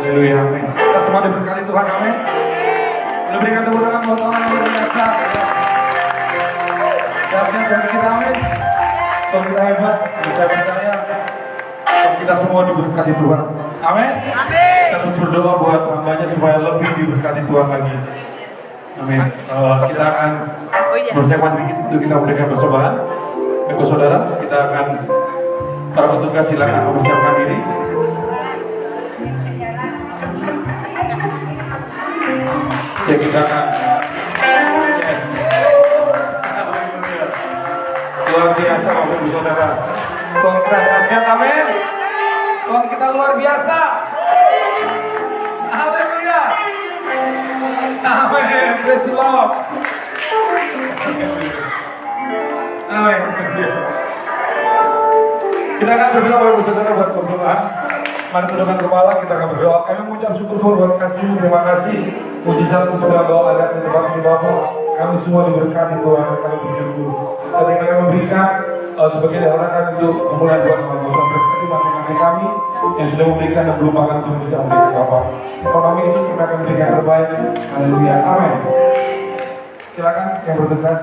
Haleluya, amin. Kita semua diberkati Tuhan, amin. Boleh berikan tepuk tangan buat orang yang luar biasa. Dasarnya Tuhan kita, amin. Tuhan kita hebat, dan saya percaya Tuhan kita semua diberkati Tuhan, amin. Kita terus berdoa buat hambanya supaya lebih diberkati Tuhan lagi, amin. Kita akan bersiapkan diri untuk kita memberikan persembahan. Baik saudara, kita akan para petugas silakan mempersiapkan diri. Ya kita akan yes. Luar biasa Bapak Ibu Saudara. Tuhan kita dahsyat, amin. Tuhan kita luar biasa. Haleluya. Amin. Praise the Lord. Amin. Kita akan berdoa Bapak Ibu Saudara buat persembahan. Mari tundukkan kepala, kita akan berdoa. Kami mengucap syukur Tuhan buat kasih-Mu, terima kasih. Mujizat sudah Engkau ada di tempat ini Bapak. Kami semua diberkati Tuhan, kami bersyukur. Saat ini kami memberikan sebagai diarahkan untuk memulai Tuhan. Tuhan berkati masing-masing kami yang sudah memberikan dan belum makan Tuhan bisa memberikan Bapak. Kalau kami Yesus kita akan memberikan yang terbaik. Haleluya, amin. Silakan yang bertugas.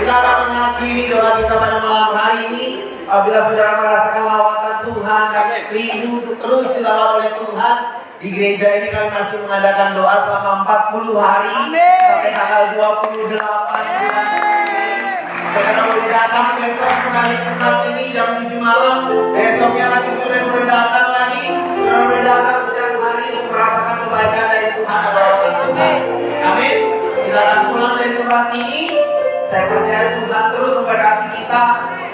Kita akan mengakhiri doa kita pada malam hari ini. Apabila saudara merasakan lawatan Tuhan dan rindu untuk terus dilawat oleh Tuhan, di gereja ini kami masih mengadakan doa selama 40 hari sampai tanggal 28 bulan Mei. Saudara boleh datang besok kembali ke tempat ini jam 7 malam. Besoknya lagi saudara boleh datang lagi. Saudara boleh datang setiap hari untuk merasakan kebaikan dari Tuhan dan lawatan Tuhan. Amin. Kita akan pulang dari tempat ini. Saya percaya Tuhan terus memberkati kita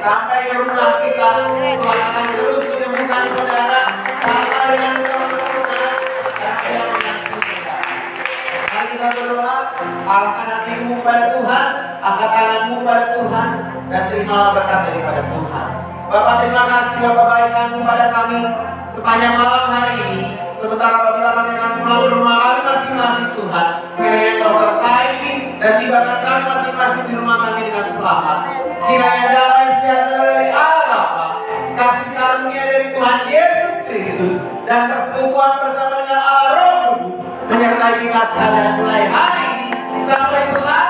sampai ke rumah kita. Tuhan akan terus menemukan saudara sama dengan saudara dan yang mengasihi kita. Mari kita berdoa, arahkan hatimu pada Tuhan, angkat tanganmu pada Tuhan, dan terimalah berkat daripada Tuhan. Bapak, terima kasih buat kebaikan-Mu pada kami sepanjang malam hari ini. Sementara apabila kami akan pulang ke rumah kami masing-masing, Tuhan, kiranya Engkau sertai dan tibakan kami masing-masing di rumah kami dengan selamat. Kiranya damai sejahtera dari Allah Bapa, kasih karunia dari Tuhan Yesus Kristus, dan persekutuan bersama dengan Allah Roh Kudus menyertai kita sekalian mulai hari ini sampai selanjutnya.